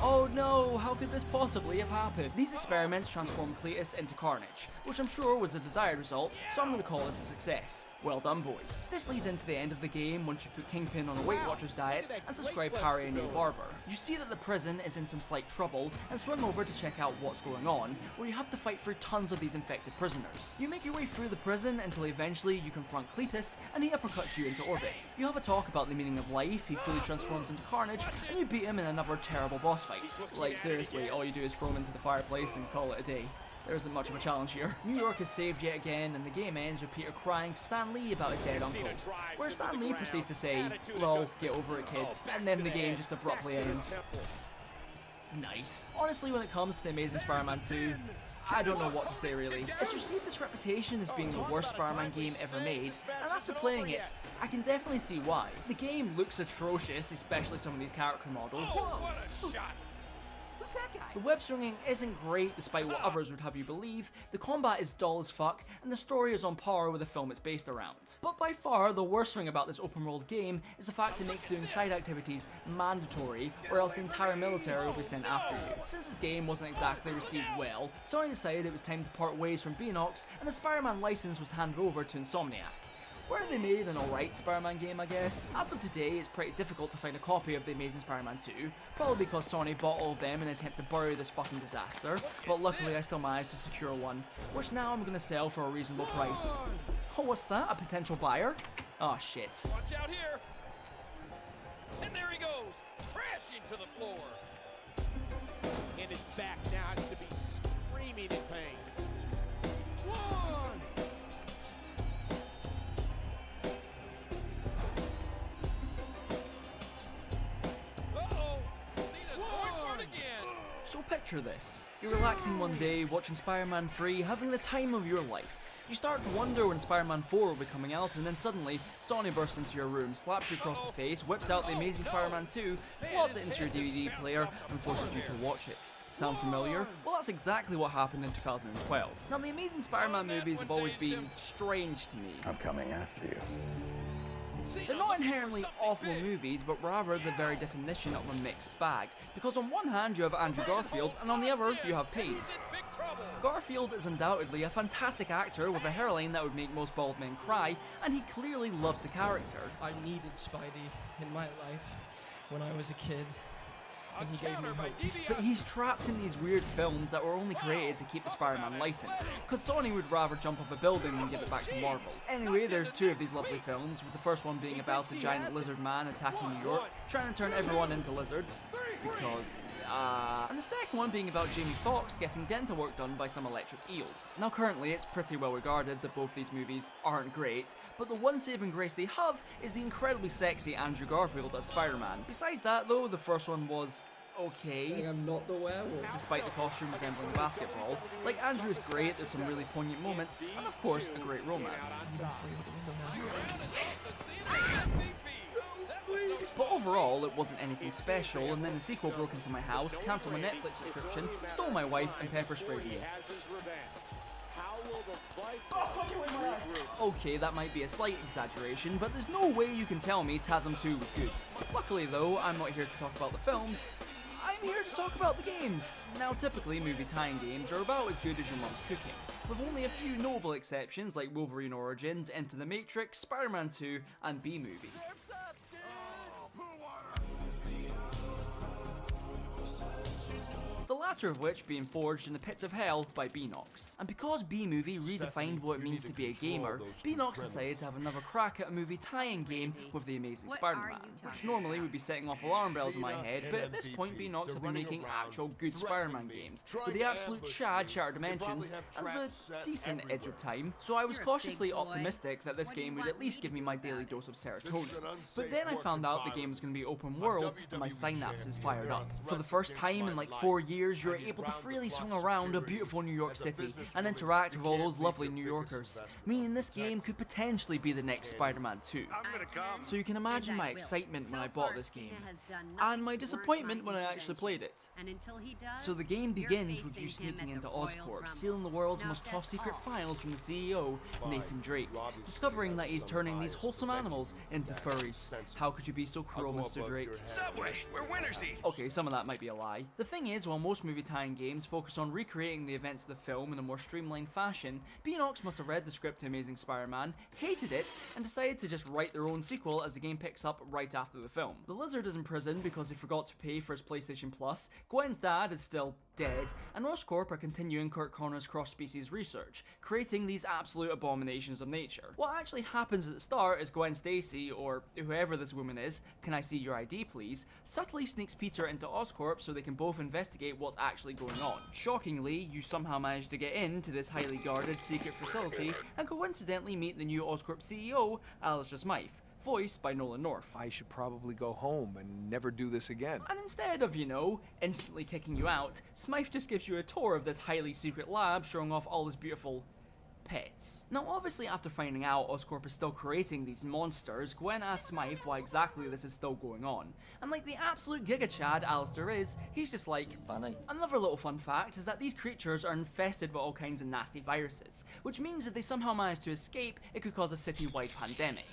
Oh no, how could this possibly have happened? These experiments transformed Cletus into Carnage, which I'm sure was a desired result, so I'm going to call this a success. Well done, boys. This leads into the end of the game once you put Kingpin on a Weight Watchers diet and subscribe Harry a new barber. You see that the prison is in some slight trouble and swing over to check out what's going on, where you have to fight through tons of these infected prisoners. You make your way through the prison until eventually you confront Cletus and he uppercuts you into orbit. You have a talk about the meaning of life, he fully transforms into Carnage, and you beat him in another terrible boss fight. Like seriously, all you do is throw him into the fireplace and call it a day. There isn't much of a challenge here. New York is saved yet again, and the game ends with Peter crying to Stan Lee about his dead uncle, where Stan Lee proceeds to say, lol, get over it kids, and then the game just abruptly ends. Nice. Honestly, when it comes to The Amazing Spider-Man 2, I don't know what to say really. It's received this reputation as being the worst Spider-Man game ever made, and after playing it, I can definitely see why. The game looks atrocious, especially some of these character models. What a shot! Who's that guy? The web swinging isn't great despite what others would have you believe, the combat is dull as fuck, and the story is on par with the film it's based around. But by far, the worst thing about this open world game is the fact it makes doing side activities mandatory, or else the entire military will be sent after you. Since this game wasn't exactly received well, Sony decided it was time to part ways from Beanox, and the Spider-Man license was handed over to Insomniac, where they made an alright Spider-Man game, I guess. As of today, it's pretty difficult to find a copy of The Amazing Spider-Man 2, probably because Sony bought all of them in an attempt to bury this fucking disaster, but luckily I still managed to secure one, which now I'm gonna sell for a reasonable price. Oh, what's that? A potential buyer? Oh shit. Watch out here! And there he goes, crashing to the floor. And his back now has to be screaming in pain. One! So picture this. You're relaxing one day, watching Spider-Man 3, having the time of your life. You start to wonder when Spider-Man 4 will be coming out, and then suddenly, Sony bursts into your room, slaps you across the face, whips out The Amazing Spider-Man 2, slots it into your DVD player, and forces you to watch it. Sound familiar? Well, that's exactly what happened in 2012. Now, the Amazing Spider-Man movies have always been strange to me. I'm coming after you. They're not inherently awful movies, but rather the very definition of a mixed bag, because on one hand you have Andrew Garfield, and on the other you have Payne. Garfield is undoubtedly a fantastic actor with a hairline that would make most bald men cry, and he clearly loves the character. I needed Spidey in my life when I was a kid, and he gave me hope. But he's trapped in these weird films that were only created to keep the Spider-Man license, because Sony would rather jump off a building than give it back to Marvel. Anyway, there's two of these lovely films, with the first one being about the giant lizard man attacking New York, trying to turn everyone into lizards, because, and the second one being about Jamie Foxx getting dental work done by some electric eels. Now currently, it's pretty well regarded that both these movies aren't great, but the one saving grace they have is the incredibly sexy Andrew Garfield as Spider-Man. Besides that though, the first one was okay. I'm not the werewolf. Despite the costume resembling basketball. Like, Andrew's great, there's some really poignant moments, and of course, a great romance. But overall, it wasn't anything special, and then the sequel broke into my house, cancelled my Netflix subscription, stole my wife, and pepper sprayed me. Okay, that might be a slight exaggeration, but there's no way you can tell me TASM 2 was good. Luckily though, I'm not here to talk about the films, I'm here to talk about the games. Now typically, movie tie-in games are about as good as your mum's cooking, with only a few notable exceptions like Wolverine Origins, Enter the Matrix, Spider-Man 2, and B-Movie. The latter of which being forged in the pits of hell by Beanox. And because B-Movie redefined what it means to be a gamer, Beanox decided to have another crack at a movie tie-in game with The Amazing Spider-Man, which normally would be setting off alarm bells in my head, but at this point Beanox have been making actual good Spider-Man games, with the absolute Shattered Dimensions and the decent edge of time, so I was cautiously optimistic that this game would at least give me my daily dose of serotonin. But then I found out the game was going to be open world, and my synapses fired up. For the first time in like 4 years, you're able to freely swing around a beautiful New York City and interact with all those lovely New Yorkers, meaning this game could potentially be the next Spider-Man 2. So you can imagine my excitement when I bought this game, and my disappointment when I actually played it. So the game begins with you sneaking into Oscorp, stealing the world's most top secret files from the CEO, Nathan Drake, discovering that he's turning these wholesome animals into furries. How could you be so cruel, Mr. Drake? Subway, we're winners each. Okay, some of that might be a lie. The thing is, while most movie tie-in games focus on recreating the events of the film in a more streamlined fashion, Beanox must have read the script to Amazing Spider-Man, hated it, and decided to just write their own sequel as the game picks up right after the film. The lizard is in prison because he forgot to pay for his PlayStation Plus, Gwen's dad is still dead, and Oscorp are continuing Kurt Connor's cross-species research, creating these absolute abominations of nature. What actually happens at the start is Gwen Stacy, or whoever this woman is, can I see your ID please, subtly sneaks Peter into Oscorp so they can both investigate what's actually going on. Shockingly, you somehow manage to get into this highly guarded secret facility and coincidentally meet the new Oscorp CEO, Alistair Smythe, voiced by Nolan North. I should probably go home and never do this again. And instead of, you know, instantly kicking you out, Smythe just gives you a tour of this highly secret lab showing off all his beautiful pets. Now obviously after finding out Oscorp is still creating these monsters, Gwen asks Smythe why exactly this is still going on. And like the absolute Giga Chad Alistair is, he's just like, funny. Another little fun fact is that these creatures are infested with all kinds of nasty viruses, which means if they somehow manage to escape, it could cause a city-wide pandemic.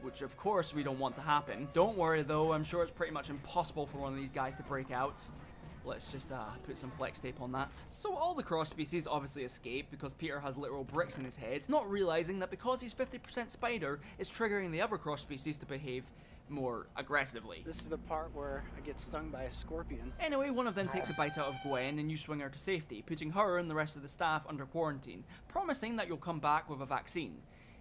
Which of course we don't want to happen. Don't worry though, I'm sure it's pretty much impossible for one of these guys to break out. Let's just put some flex tape on that. So all the cross species obviously escape because Peter has literal bricks in his head, not realizing that because he's 50% spider, it's triggering the other cross species to behave more aggressively. This is the part where I get stung by a scorpion. Anyway, one of them takes a bite out of Gwen and you swing her to safety, putting her and the rest of the staff under quarantine, promising that you'll come back with a vaccine.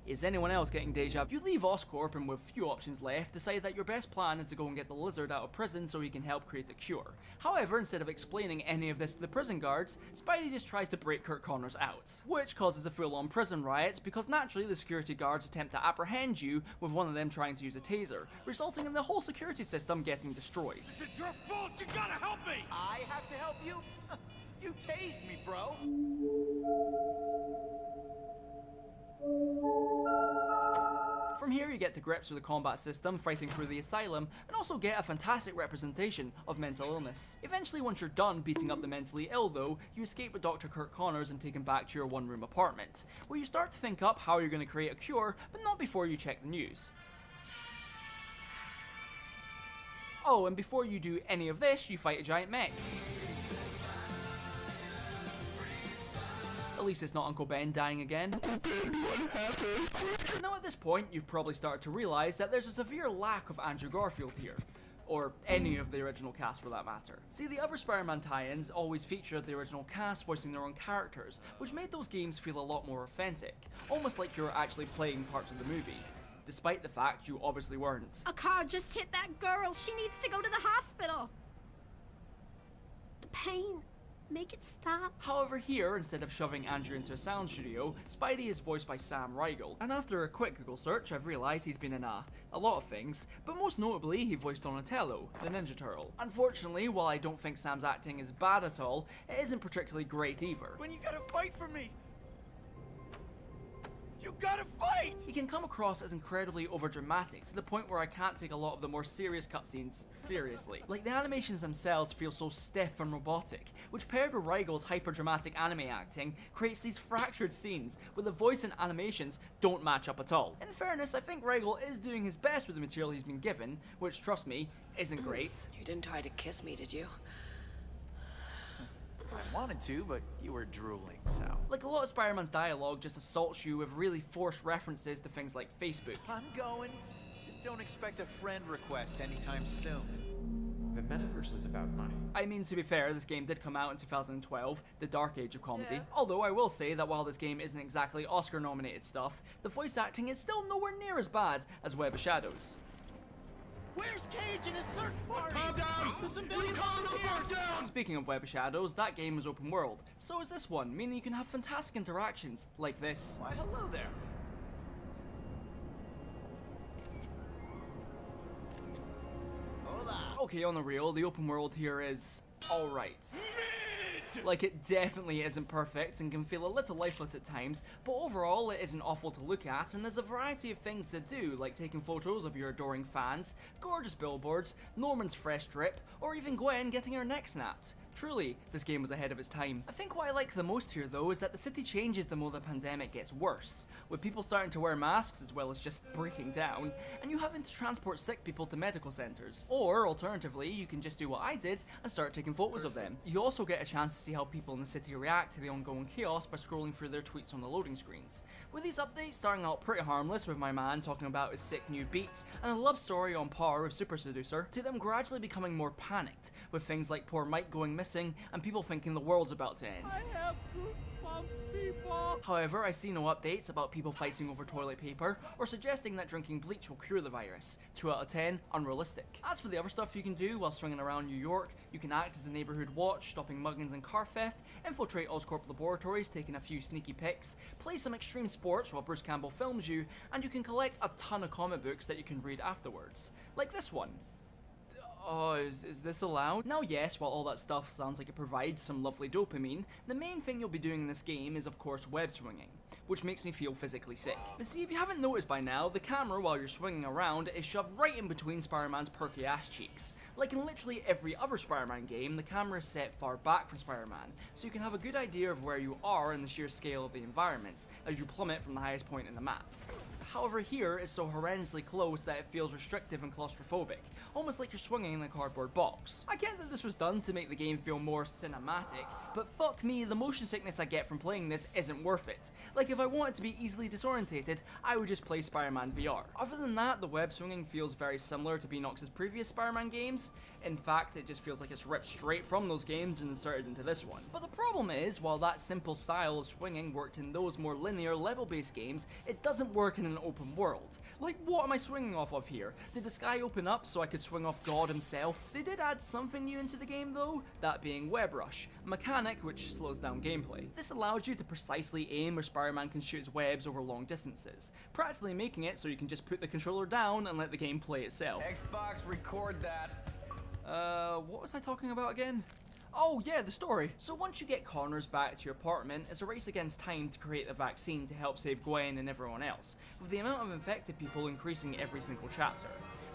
Is anyone else getting deja vu? You leave Oscorp and with few options left, decide that your best plan is to go and get the lizard out of prison so he can help create a cure. However, instead of explaining any of this to the prison guards, Spidey just tries to break Kurt Connors out, which causes a full-on prison riot because naturally the security guards attempt to apprehend you with one of them trying to use a taser, resulting in the whole security system getting destroyed. This is your fault, you gotta help me! I have to help you? You tased me, bro! From here you get to grips with the combat system, fighting through the asylum, and also get a fantastic representation of mental illness. Eventually, once you're done beating up the mentally ill though, you escape with Dr. Kirk Connors and take him back to your one-room apartment, where you start to think up how you're going to create a cure, but not before you check the news. Oh, and before you do any of this, you fight a giant mech. At least it's not Uncle Ben dying again. Now at this point, you've probably started to realise that there's a severe lack of Andrew Garfield here. Or any of the original cast for that matter. See, the other Spider-Man tie-ins always featured the original cast voicing their own characters, which made those games feel a lot more authentic, almost like you were actually playing parts of the movie. Despite the fact you obviously weren't. A car just hit that girl. She needs to go to the hospital. The pain. Make it stop. However, here, instead of shoving Andrew into a sound studio, Spidey is voiced by Sam Riegel. And after a quick Google search, I've realised he's been in a lot of things, but most notably, he voiced Donatello, the Ninja Turtle. Unfortunately, while I don't think Sam's acting is bad at all, it isn't particularly great either. When you gotta fight for me! You gotta fight! He can come across as incredibly overdramatic, to the point where I can't take a lot of the more serious cutscenes seriously. Like, the animations themselves feel so stiff and robotic, which paired with Riegel's hyper-dramatic anime acting, creates these fractured scenes, where the voice and animations don't match up at all. In fairness, I think Riegel is doing his best with the material he's been given, which, trust me, isn't great. You didn't try to kiss me, did you? I wanted to, but you were drooling, so. Like, a lot of Spider-Man's dialogue just assaults you with really forced references to things like Facebook. I'm going. Just don't expect a friend request anytime soon. The metaverse is about money. I mean, to be fair, this game did come out in 2012, the dark age of comedy. Yeah. Although I will say that while this game isn't exactly Oscar-nominated stuff, the voice acting is still nowhere near as bad as Web of Shadows. Where's Cage and his search party? Calm down! The civilian volunteers! Speaking of Web of Shadows, that game was open world. So is this one, meaning you can have fantastic interactions, like this. Why, hello there. Hola. Okay, on the real, the open world here is alright. Like, it definitely isn't perfect and can feel a little lifeless at times, but overall it isn't awful to look at, and there's a variety of things to do, like taking photos of your adoring fans, gorgeous billboards, Norman's fresh drip, or even Gwen getting her neck snapped. Truly, this game was ahead of its time. I think what I like the most here though is that the city changes the more the pandemic gets worse, with people starting to wear masks as well as just breaking down, and you having to transport sick people to medical centres. Or, alternatively, you can just do what I did and start taking photos of them. You also get a chance to see how people in the city react to the ongoing chaos by scrolling through their tweets on the loading screens. With these updates starting out pretty harmless, with my man talking about his sick new beats and a love story on par with Super Seducer, to them gradually becoming more panicked, with things like poor Mike going missing and people thinking the world's about to end. I have goosebumps, people. However, I see no updates about people fighting over toilet paper or suggesting that drinking bleach will cure the virus. 2 out of 10, unrealistic. As for the other stuff you can do while swinging around New York, you can act as a neighborhood watch, stopping muggings and car theft, infiltrate Oscorp laboratories, taking a few sneaky pics, play some extreme sports while Bruce Campbell films you, and you can collect a ton of comic books that you can read afterwards. Like this one. Oh, is this allowed? Now yes, while all that stuff sounds like it provides some lovely dopamine, the main thing you'll be doing in this game is of course web swinging, which makes me feel physically sick. But see, if you haven't noticed by now, the camera while you're swinging around is shoved right in between Spider-Man's perky ass cheeks. Like in literally every other Spider-Man game, the camera is set far back from Spider-Man, so you can have a good idea of where you are in the sheer scale of the environments as you plummet from the highest point in the map. However, here it's so horrendously close that it feels restrictive and claustrophobic, almost like you're swinging in a cardboard box. I get that this was done to make the game feel more cinematic, but fuck me, the motion sickness I get from playing this isn't worth it. Like, if I wanted to be easily disorientated, I would just play Spider-Man VR. Other than that, the web swinging feels very similar to Beanox's previous Spider-Man games. In fact, it just feels like it's ripped straight from those games and inserted into this one. But the problem is, while that simple style of swinging worked in those more linear level-based games, it doesn't work in an open world. Like, what am I swinging off of here? Did the sky open up so I could swing off God himself? They did add something new into the game though, that being Web Rush, a mechanic which slows down gameplay. This allows you to precisely aim where Spider-Man can shoot his webs over long distances, practically making it so you can just put the controller down and let the game play itself. Xbox, record that. What was I talking about again? Oh yeah, the story. So once you get Connors back to your apartment, it's a race against time to create the vaccine to help save Gwen and everyone else, with the amount of infected people increasing every single chapter.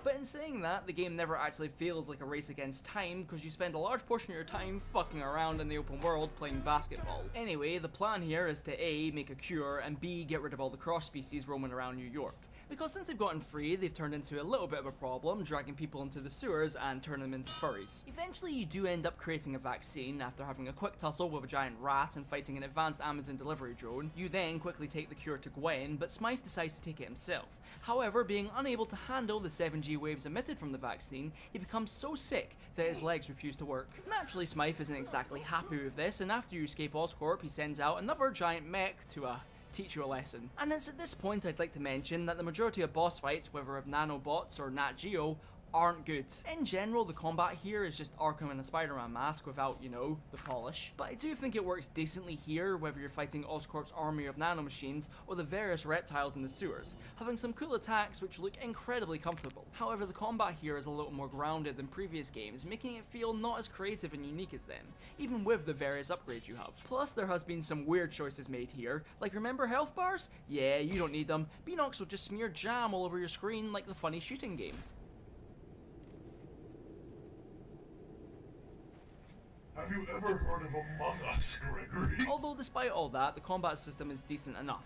But in saying that, the game never actually feels like a race against time because you spend a large portion of your time fucking around in the open world playing basketball. Anyway, the plan here is to A, make a cure, and B, get rid of all the cross species roaming around New York. Because since they've gotten free, they've turned into a little bit of a problem, dragging people into the sewers and turning them into furries. Eventually you do end up creating a vaccine after having a quick tussle with a giant rat and fighting an advanced Amazon delivery drone. You then quickly take the cure to Gwen, but Smythe decides to take it himself. However, being unable to handle the 7G waves emitted from the vaccine, he becomes so sick that his legs refuse to work. Naturally, Smythe isn't exactly happy with this, and after you escape Oscorp, he sends out another giant mech to teach you a lesson. And it's at this point I'd like to mention that the majority of boss fights, whether of nanobots or Nat Geo, aren't good. In general, the combat here is just Arkham in a Spider-Man mask without, you know, the polish. But I do think it works decently here, whether you're fighting Oscorp's army of nanomachines or the various reptiles in the sewers, having some cool attacks which look incredibly comfortable. However, the combat here is a little more grounded than previous games, making it feel not as creative and unique as them, even with the various upgrades you have. Plus, there has been some weird choices made here, like remember health bars? Yeah, you don't need them. Beanox will just smear jam all over your screen like the funny shooting game. Have you ever heard of Among Us, Gregory? Although despite all that, the combat system is decent enough.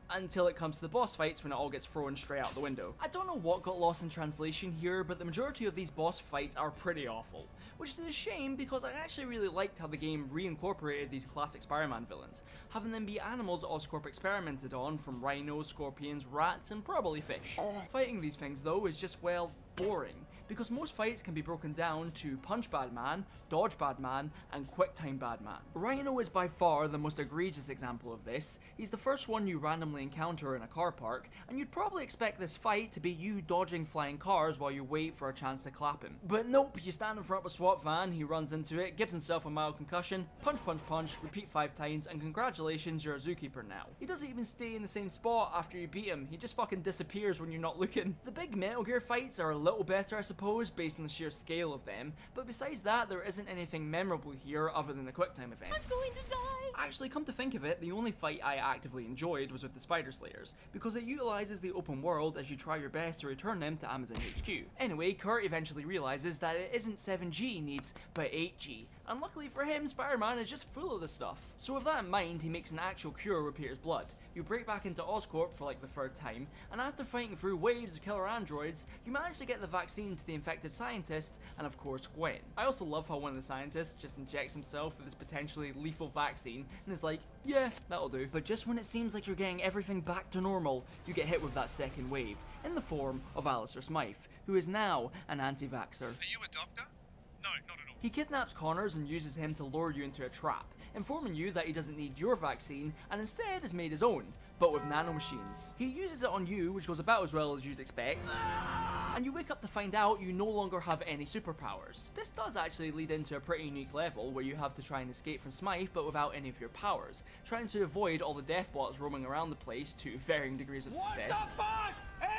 Until it comes to the boss fights when it all gets thrown straight out the window. I don't know what got lost in translation here, but the majority of these boss fights are pretty awful. Which is a shame because I actually really liked how the game reincorporated these classic Spider-Man villains, having them be animals Oscorp experimented on, from rhinos, scorpions, rats, and probably fish. Fighting these things though is just, well, boring, because most fights can be broken down to Punch Bad Man, Dodge Bad Man, and Quick Time Bad Man. Rhino is by far the most egregious example of this. He's the first one you randomly encounter in a car park, and you'd probably expect this fight to be you dodging flying cars while you wait for a chance to clap him. But nope, you stand in front of a SWAT van, he runs into it, gives himself a mild concussion, punch punch punch, repeat 5 times, and congratulations, you're a zookeeper now. He doesn't even stay in the same spot after you beat him, he just fucking disappears when you're not looking. The big Metal Gear fights are a little better I suppose, based on the sheer scale of them, but besides that there isn't anything memorable here other than the quick time events. I'm going to die! Actually, come to think of it, the only fight I actively enjoyed was with the Spider Slayers, because it utilises the open world as you try your best to return them to Amazon HQ. Anyway, Kurt eventually realises that it isn't 7G he needs, but 8G, and luckily for him, Spider-Man is just full of the stuff. So with that in mind, he makes an actual cure with Peter's blood. You break back into Oscorp for like the 3rd time, and after fighting through waves of killer androids, you manage to get the vaccine to the infected scientists, and of course Gwen. I also love how one of the scientists just injects himself with this potentially lethal vaccine, and is like, yeah, that'll do. But just when it seems like you're getting everything back to normal, you get hit with that second wave, in the form of Alistair Smythe, who is now an anti-vaxxer. Are you a doctor? No, not at all. He kidnaps Connors and uses him to lure you into a trap, informing you that he doesn't need your vaccine and instead has made his own, but with nanomachines. He uses it on you, which goes about as well as you'd expect, and you wake up to find out you no longer have any superpowers. This does actually lead into a pretty unique level where you have to try and escape from Smythe but without any of your powers, trying to avoid all the death bots roaming around the place to varying degrees of success. What the fuck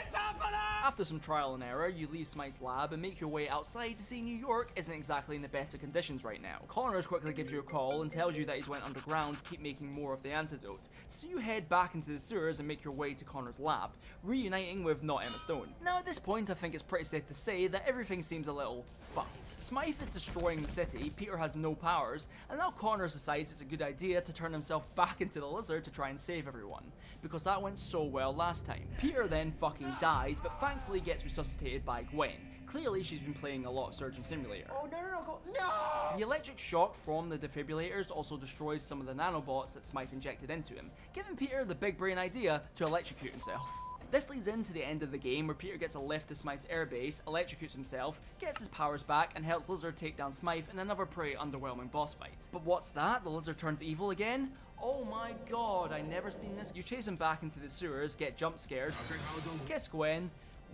is happening? After some trial and error, you leave Smythe's lab and make your way outside to see New York isn't exactly in the better conditions right now. Connors quickly gives you a call and tells you that he's went underground to keep making more of the antidote, so you head back into the sewers and make your way to Connors' lab, reuniting with not Emma Stone. Now at this point I think it's pretty safe to say that everything seems a little fucked. Smythe is destroying the city, Peter has no powers, and now Connors decides it's a good idea to turn himself back into the lizard to try and save everyone, because that went so well last time. Peter then fucking dies, but thankfully gets resuscitated by Gwen. Clearly she's been playing a lot of Surgeon Simulator. Oh no! The electric shock from the defibrillators also destroys some of the nanobots that Smythe injected into him, giving Peter the big brain idea to electrocute himself. This leads into the end of the game where Peter gets a lift to Smythe's airbase, electrocutes himself, gets his powers back, and helps Lizard take down Smythe in another pretty underwhelming boss fight. But what's that? The Lizard turns evil again? Oh my god, I never seen this. You chase him back into the sewers, get jump scared, kiss Gwen,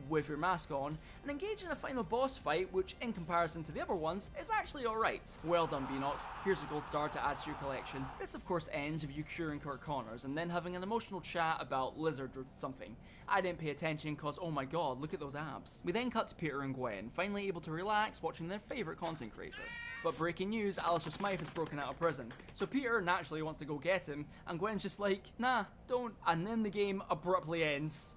with your mask on, and engage in a final boss fight which, in comparison to the other ones, is actually alright. Well done, Beanox, here's a gold star to add to your collection. This of course ends with you curing Kurt Connors and then having an emotional chat about Lizard or something. I didn't pay attention cause oh my god, look at those abs. We then cut to Peter and Gwen, finally able to relax watching their favourite content creator. But breaking news, Alistair Smythe has broken out of prison, so Peter naturally wants to go get him, and Gwen's just like, nah, don't. And then the game abruptly ends.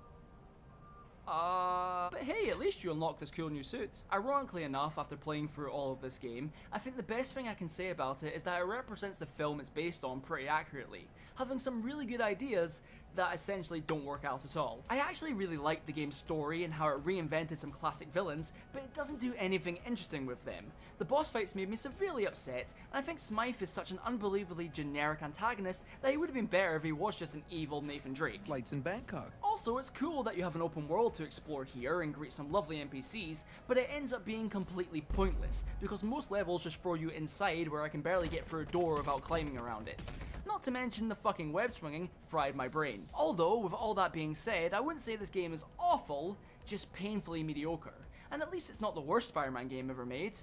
But hey, at least you unlock this cool new suit. Ironically enough, after playing through all of this game, I think the best thing I can say about it is that it represents the film it's based on pretty accurately, having some really good ideas that essentially don't work out at all. I actually really liked the game's story and how it reinvented some classic villains, but it doesn't do anything interesting with them. The boss fights made me severely upset, and I think Smythe is such an unbelievably generic antagonist that he would have been better if he was just an evil Nathan Drake. Flights in Bangkok. Also, it's cool that you have an open world to explore here and greet some lovely NPCs, but it ends up being completely pointless, because most levels just throw you inside where I can barely get through a door without climbing around it. Not to mention the fucking web swinging fried my brain. Although, with all that being said, I wouldn't say this game is awful, just painfully mediocre. And at least it's not the worst Spider-Man game ever made.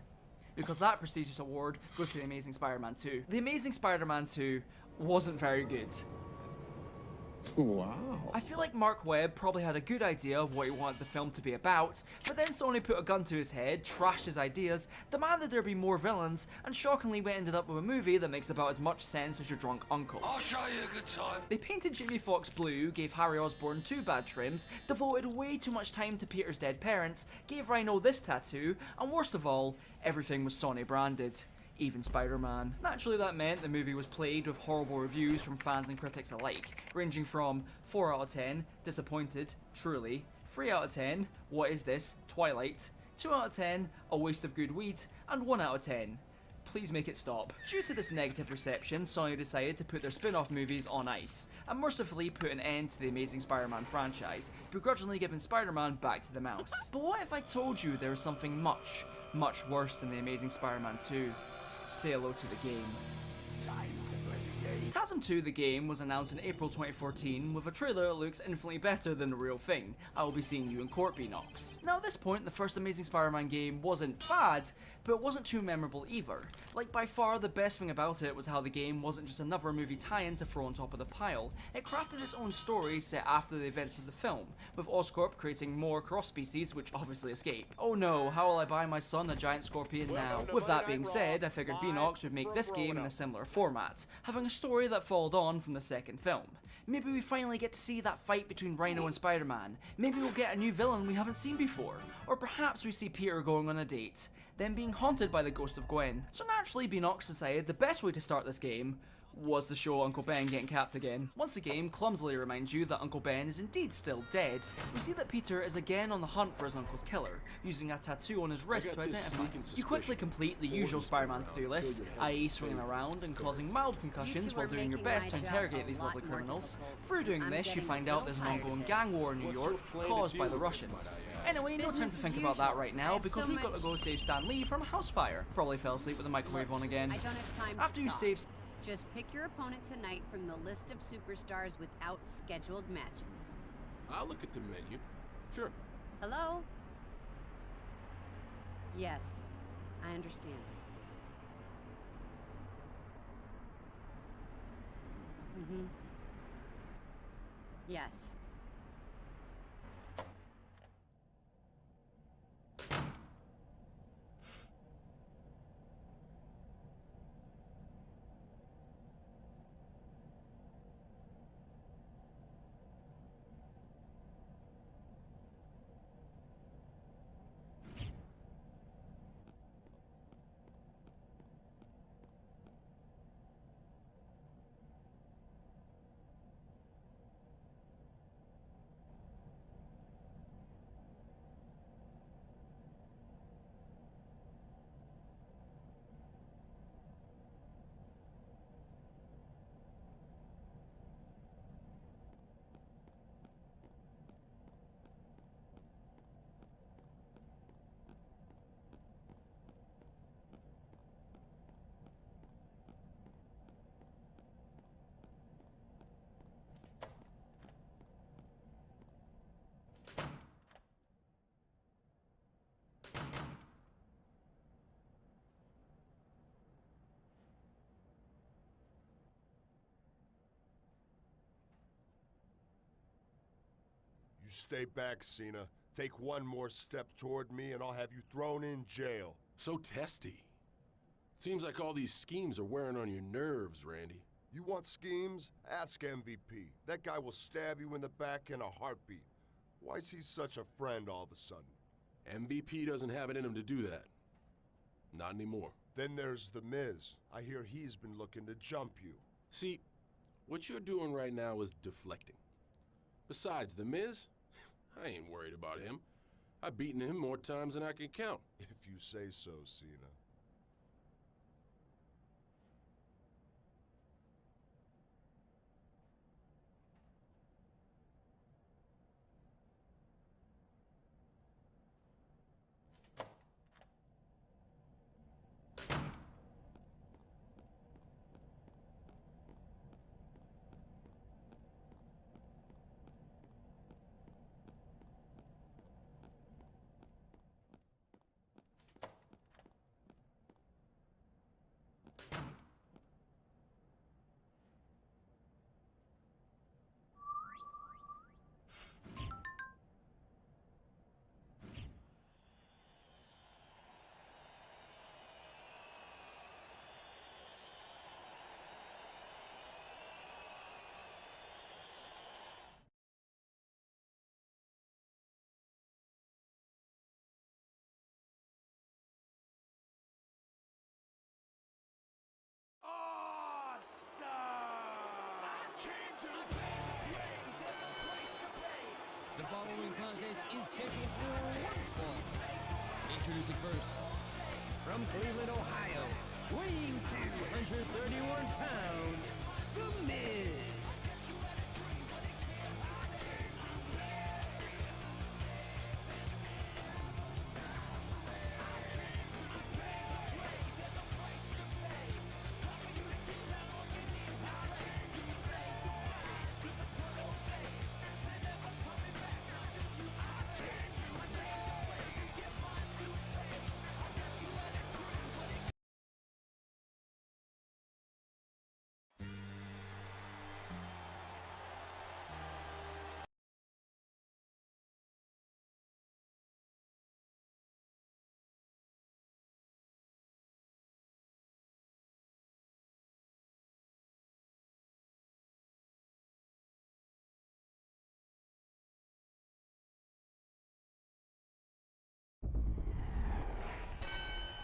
Because that prestigious award goes to The Amazing Spider-Man 2. The Amazing Spider-Man 2 wasn't very good. Wow. I feel like Mark Webb probably had a good idea of what he wanted the film to be about, but then Sony put a gun to his head, trashed his ideas, demanded there be more villains, and shockingly we ended up with a movie that makes about as much sense as your drunk uncle. I'll show you a good time. They painted Jamie Foxx blue, gave Harry Osborn 2 bad trims, devoted way too much time to Peter's dead parents, gave Rhino this tattoo, and worst of all, everything was Sony branded. Even Spider-Man. Naturally that meant the movie was plagued with horrible reviews from fans and critics alike, ranging from 4 out of 10, disappointed, truly, 3 out of 10, what is this, Twilight, 2 out of 10, a waste of good weed, and 1 out of 10, please make it stop. Due to this negative reception, Sony decided to put their spin-off movies on ice, and mercifully put an end to the Amazing Spider-Man franchise, begrudgingly giving Spider-Man back to the mouse. But what if I told you there was something much, much worse than the Amazing Spider-Man 2? Say hello to the game. TASM 2 the game was announced in April 2014 with a trailer that looks infinitely better than the real thing. I will be seeing you in court, Beanox. Now at this point the first Amazing Spider-Man game wasn't bad, but it wasn't too memorable either. Like by far the best thing about it was how the game wasn't just another movie tie-in to throw on top of the pile. It crafted its own story set after the events of the film, with Oscorp creating more cross-species which obviously escape. Oh no, how will I buy my son a giant scorpion now? With that being said, I figured Beanox would make this game in a similar format, having a story that followed on from the second film. Maybe we finally get to see that fight between Rhino and Spider-Man. Maybe we'll get a new villain we haven't seen before. Or perhaps we see Peter going on a date, then being haunted by the ghost of Gwen. So naturally Beanox decided the best way to start this game was to show Uncle Ben getting capped again. Once the game clumsily reminds you that Uncle Ben is indeed still dead, we see that Peter is again on the hunt for his uncle's killer, using a tattoo on his wrist to identify him. You quickly complete the usual Spider-Man to-do list, i.e. swinging around and causing mild concussions while doing your best to interrogate these lovely criminals. Through doing this, you find out there's an ongoing gang war in New York caused by the Russians. Anyway, no time to think about that right now because we've got to go save Stan Lee from a house fire. Probably fell asleep with the microwave on again. I don't have time After to you talk. save Just pick your opponent tonight from the list of superstars without scheduled matches. I'll look at the menu. Sure. Hello? Yes, I understand. Mm-hmm. Yes. stay back, Cena. Take one more step toward me and I'll have you thrown in jail. So testy. Seems like all these schemes are wearing on your nerves, Randy. You want schemes? Ask MVP. That guy will stab you in the back in a heartbeat. Why is he such a friend all of a sudden? MVP doesn't have it in him to do that. Not anymore. Then there's The Miz. I hear he's been looking to jump you. See, what you're doing right now is deflecting. Besides, The Miz, I ain't worried about him. I've beaten him more times than I can count. If you say so, Cena. The following contest is scheduled for one fall. Introducing first, from Cleveland, Ohio, weighing 231 pounds, The Miz.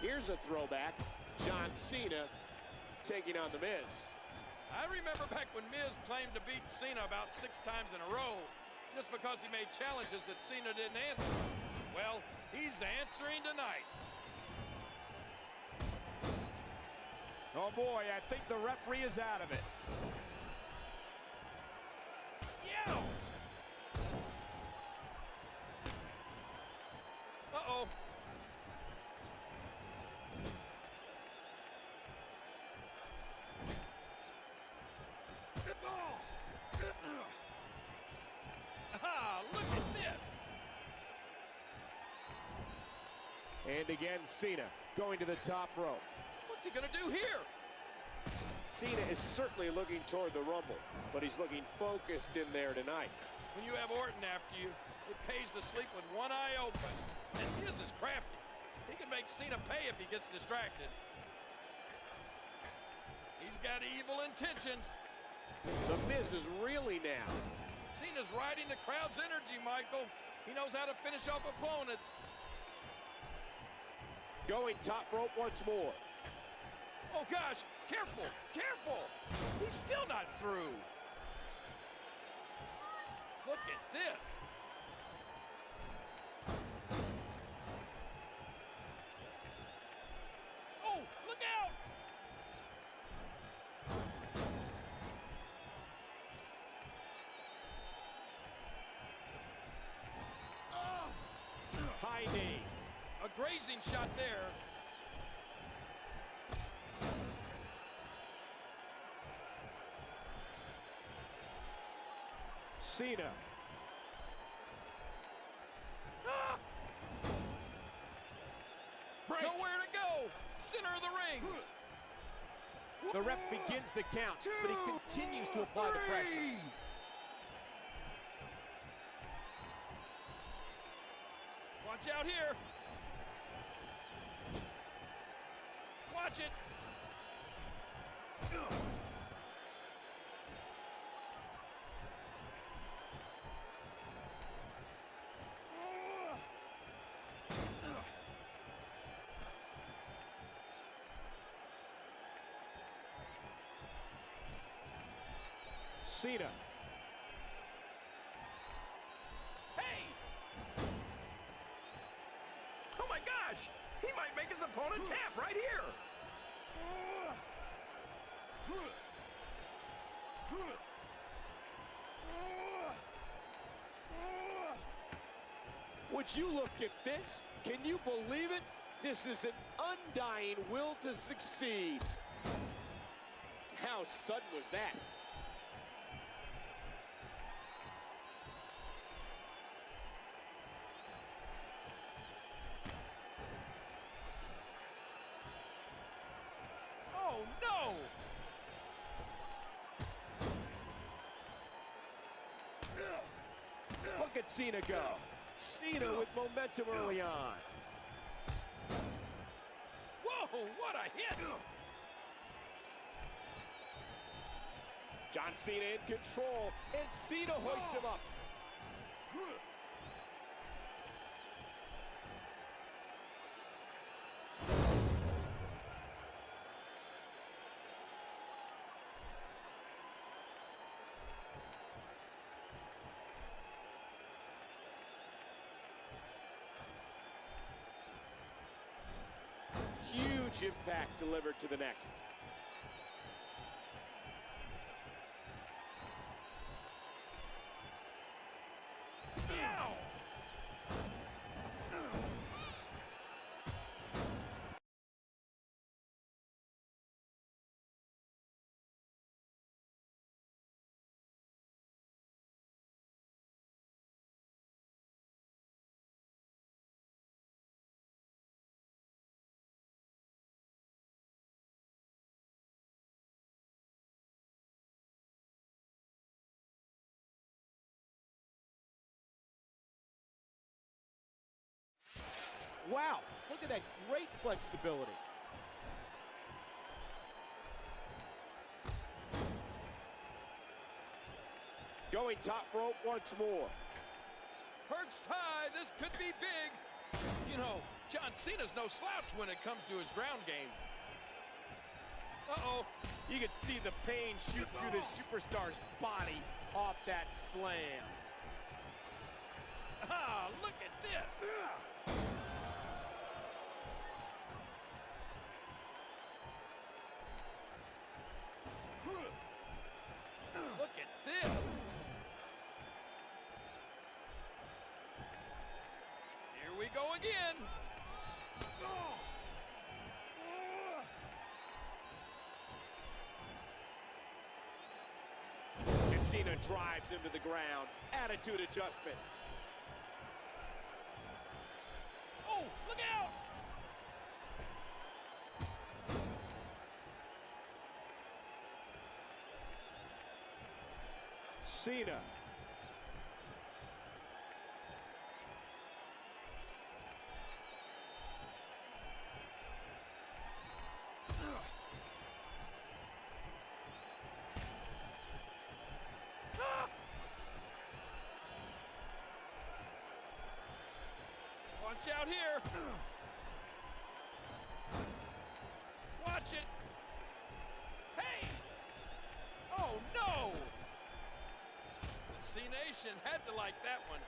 Here's a throwback. John Cena taking on The Miz. I remember back when Miz claimed to beat Cena about 6 times in a row just because he made challenges that Cena didn't answer. Well, he's answering tonight. Oh boy, I think the referee is out of it. Yeah. Uh-oh. Look at this. And again, Cena going to the top rope. What's he gonna do here? Cena is certainly looking toward the Rumble, but he's looking focused in there tonight. When you have Orton after you, it pays to sleep with one eye open. And Miz is crafty. He can make Cena pay if he gets distracted. He's got evil intentions. The Miz is reeling now. Cena's riding the crowd's energy, Michael. He knows how to finish off opponents. Going top rope once more. Oh gosh, careful, careful. He's still not through. Look at this. Oh, look out. High knee. A grazing shot there. Cena. Ah! Nowhere to go. Center of the ring. The ref begins the count, but he continues to apply the pressure. Watch out here. Watch it. Cena. Hey! Oh my gosh! He might make his opponent tap right here! Would you look at this? Can you believe it? This is an undying will to succeed. How sudden was that? Oh no! Look at Cena go. Cena with momentum early on. Whoa, what a hit! John Cena in control, and Cena hoists him up. Huge impact delivered to the neck. Wow, look at that great flexibility. Going top rope once more. Perched high, this could be big. You know, John Cena's no slouch when it comes to his ground game. Uh-oh. You can see the pain shoot through the superstar's body off that slam. Ah, look at this. Look at this. Here we go again. And Cena drives him to the ground. Attitude adjustment. Oh, look out! Cena. Watch out here. Watch it. Hey! Oh, no! The C-Nation had to like that one.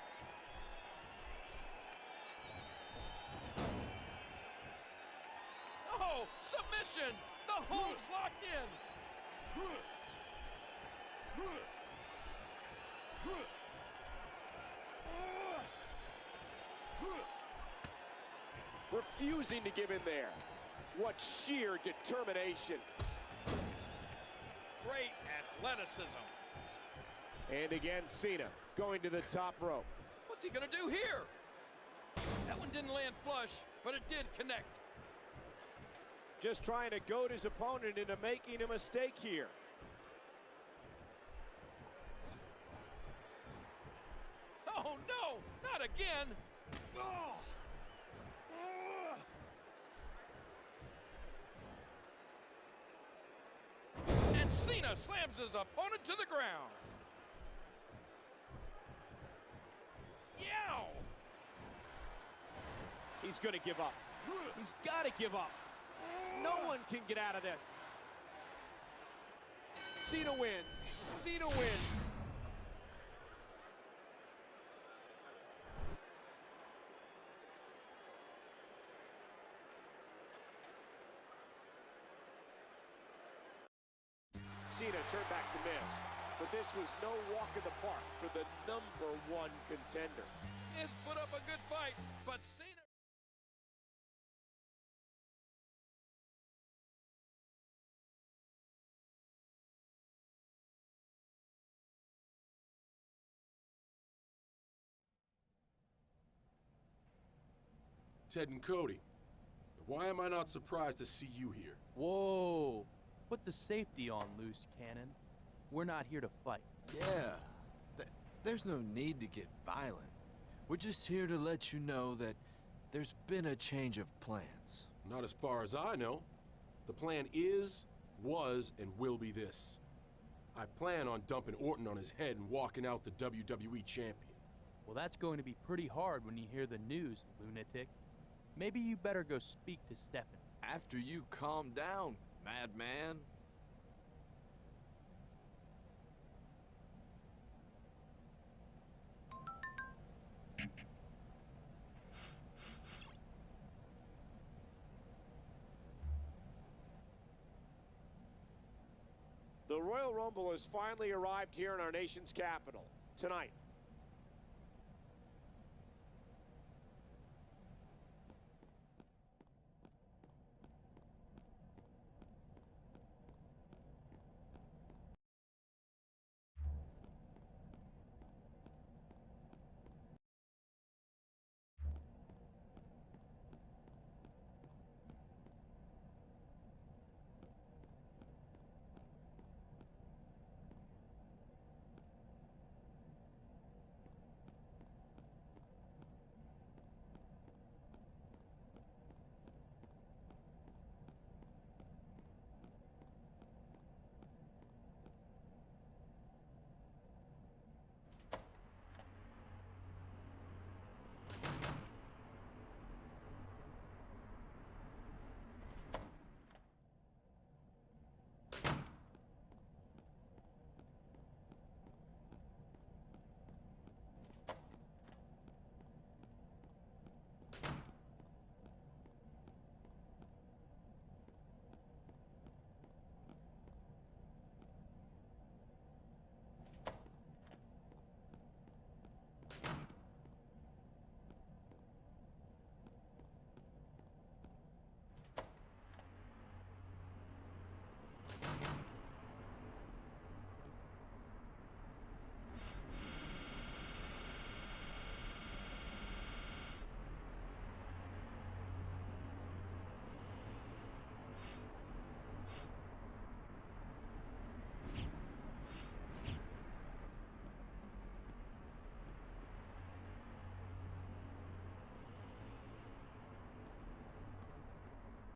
Oh, submission! The hold's locked in. Refusing to give in there. What sheer determination. Great athleticism. And again, Cena going to the top rope. What's he gonna do here? That one didn't land flush, but it did connect. Just trying to goad his opponent into making a mistake here. Oh no, not again. Oh. And Cena slams his opponent to the ground. Yow! He's gonna give up. He's gotta give up. No one can get out of this. Cena wins. Cena wins. Cena turned back to Miz, but this was no walk in the park for the #1 contender. Miz put up a good fight, but Cena... Ted and Cody, why am I not surprised to see you here? Whoa! Put the safety on, loose cannon. We're not here to fight. Yeah, there's no need to get violent. We're just here to let you know that there's been a change of plans. Not as far as I know. The plan is, was, and will be this. I plan on dumping Orton on his head and walking out the WWE champion. Well, that's going to be pretty hard when you hear the news, lunatic. Maybe you better go speak to Stefan. After you calm down, madman. The Royal Rumble has finally arrived here in our nation's capital. Tonight,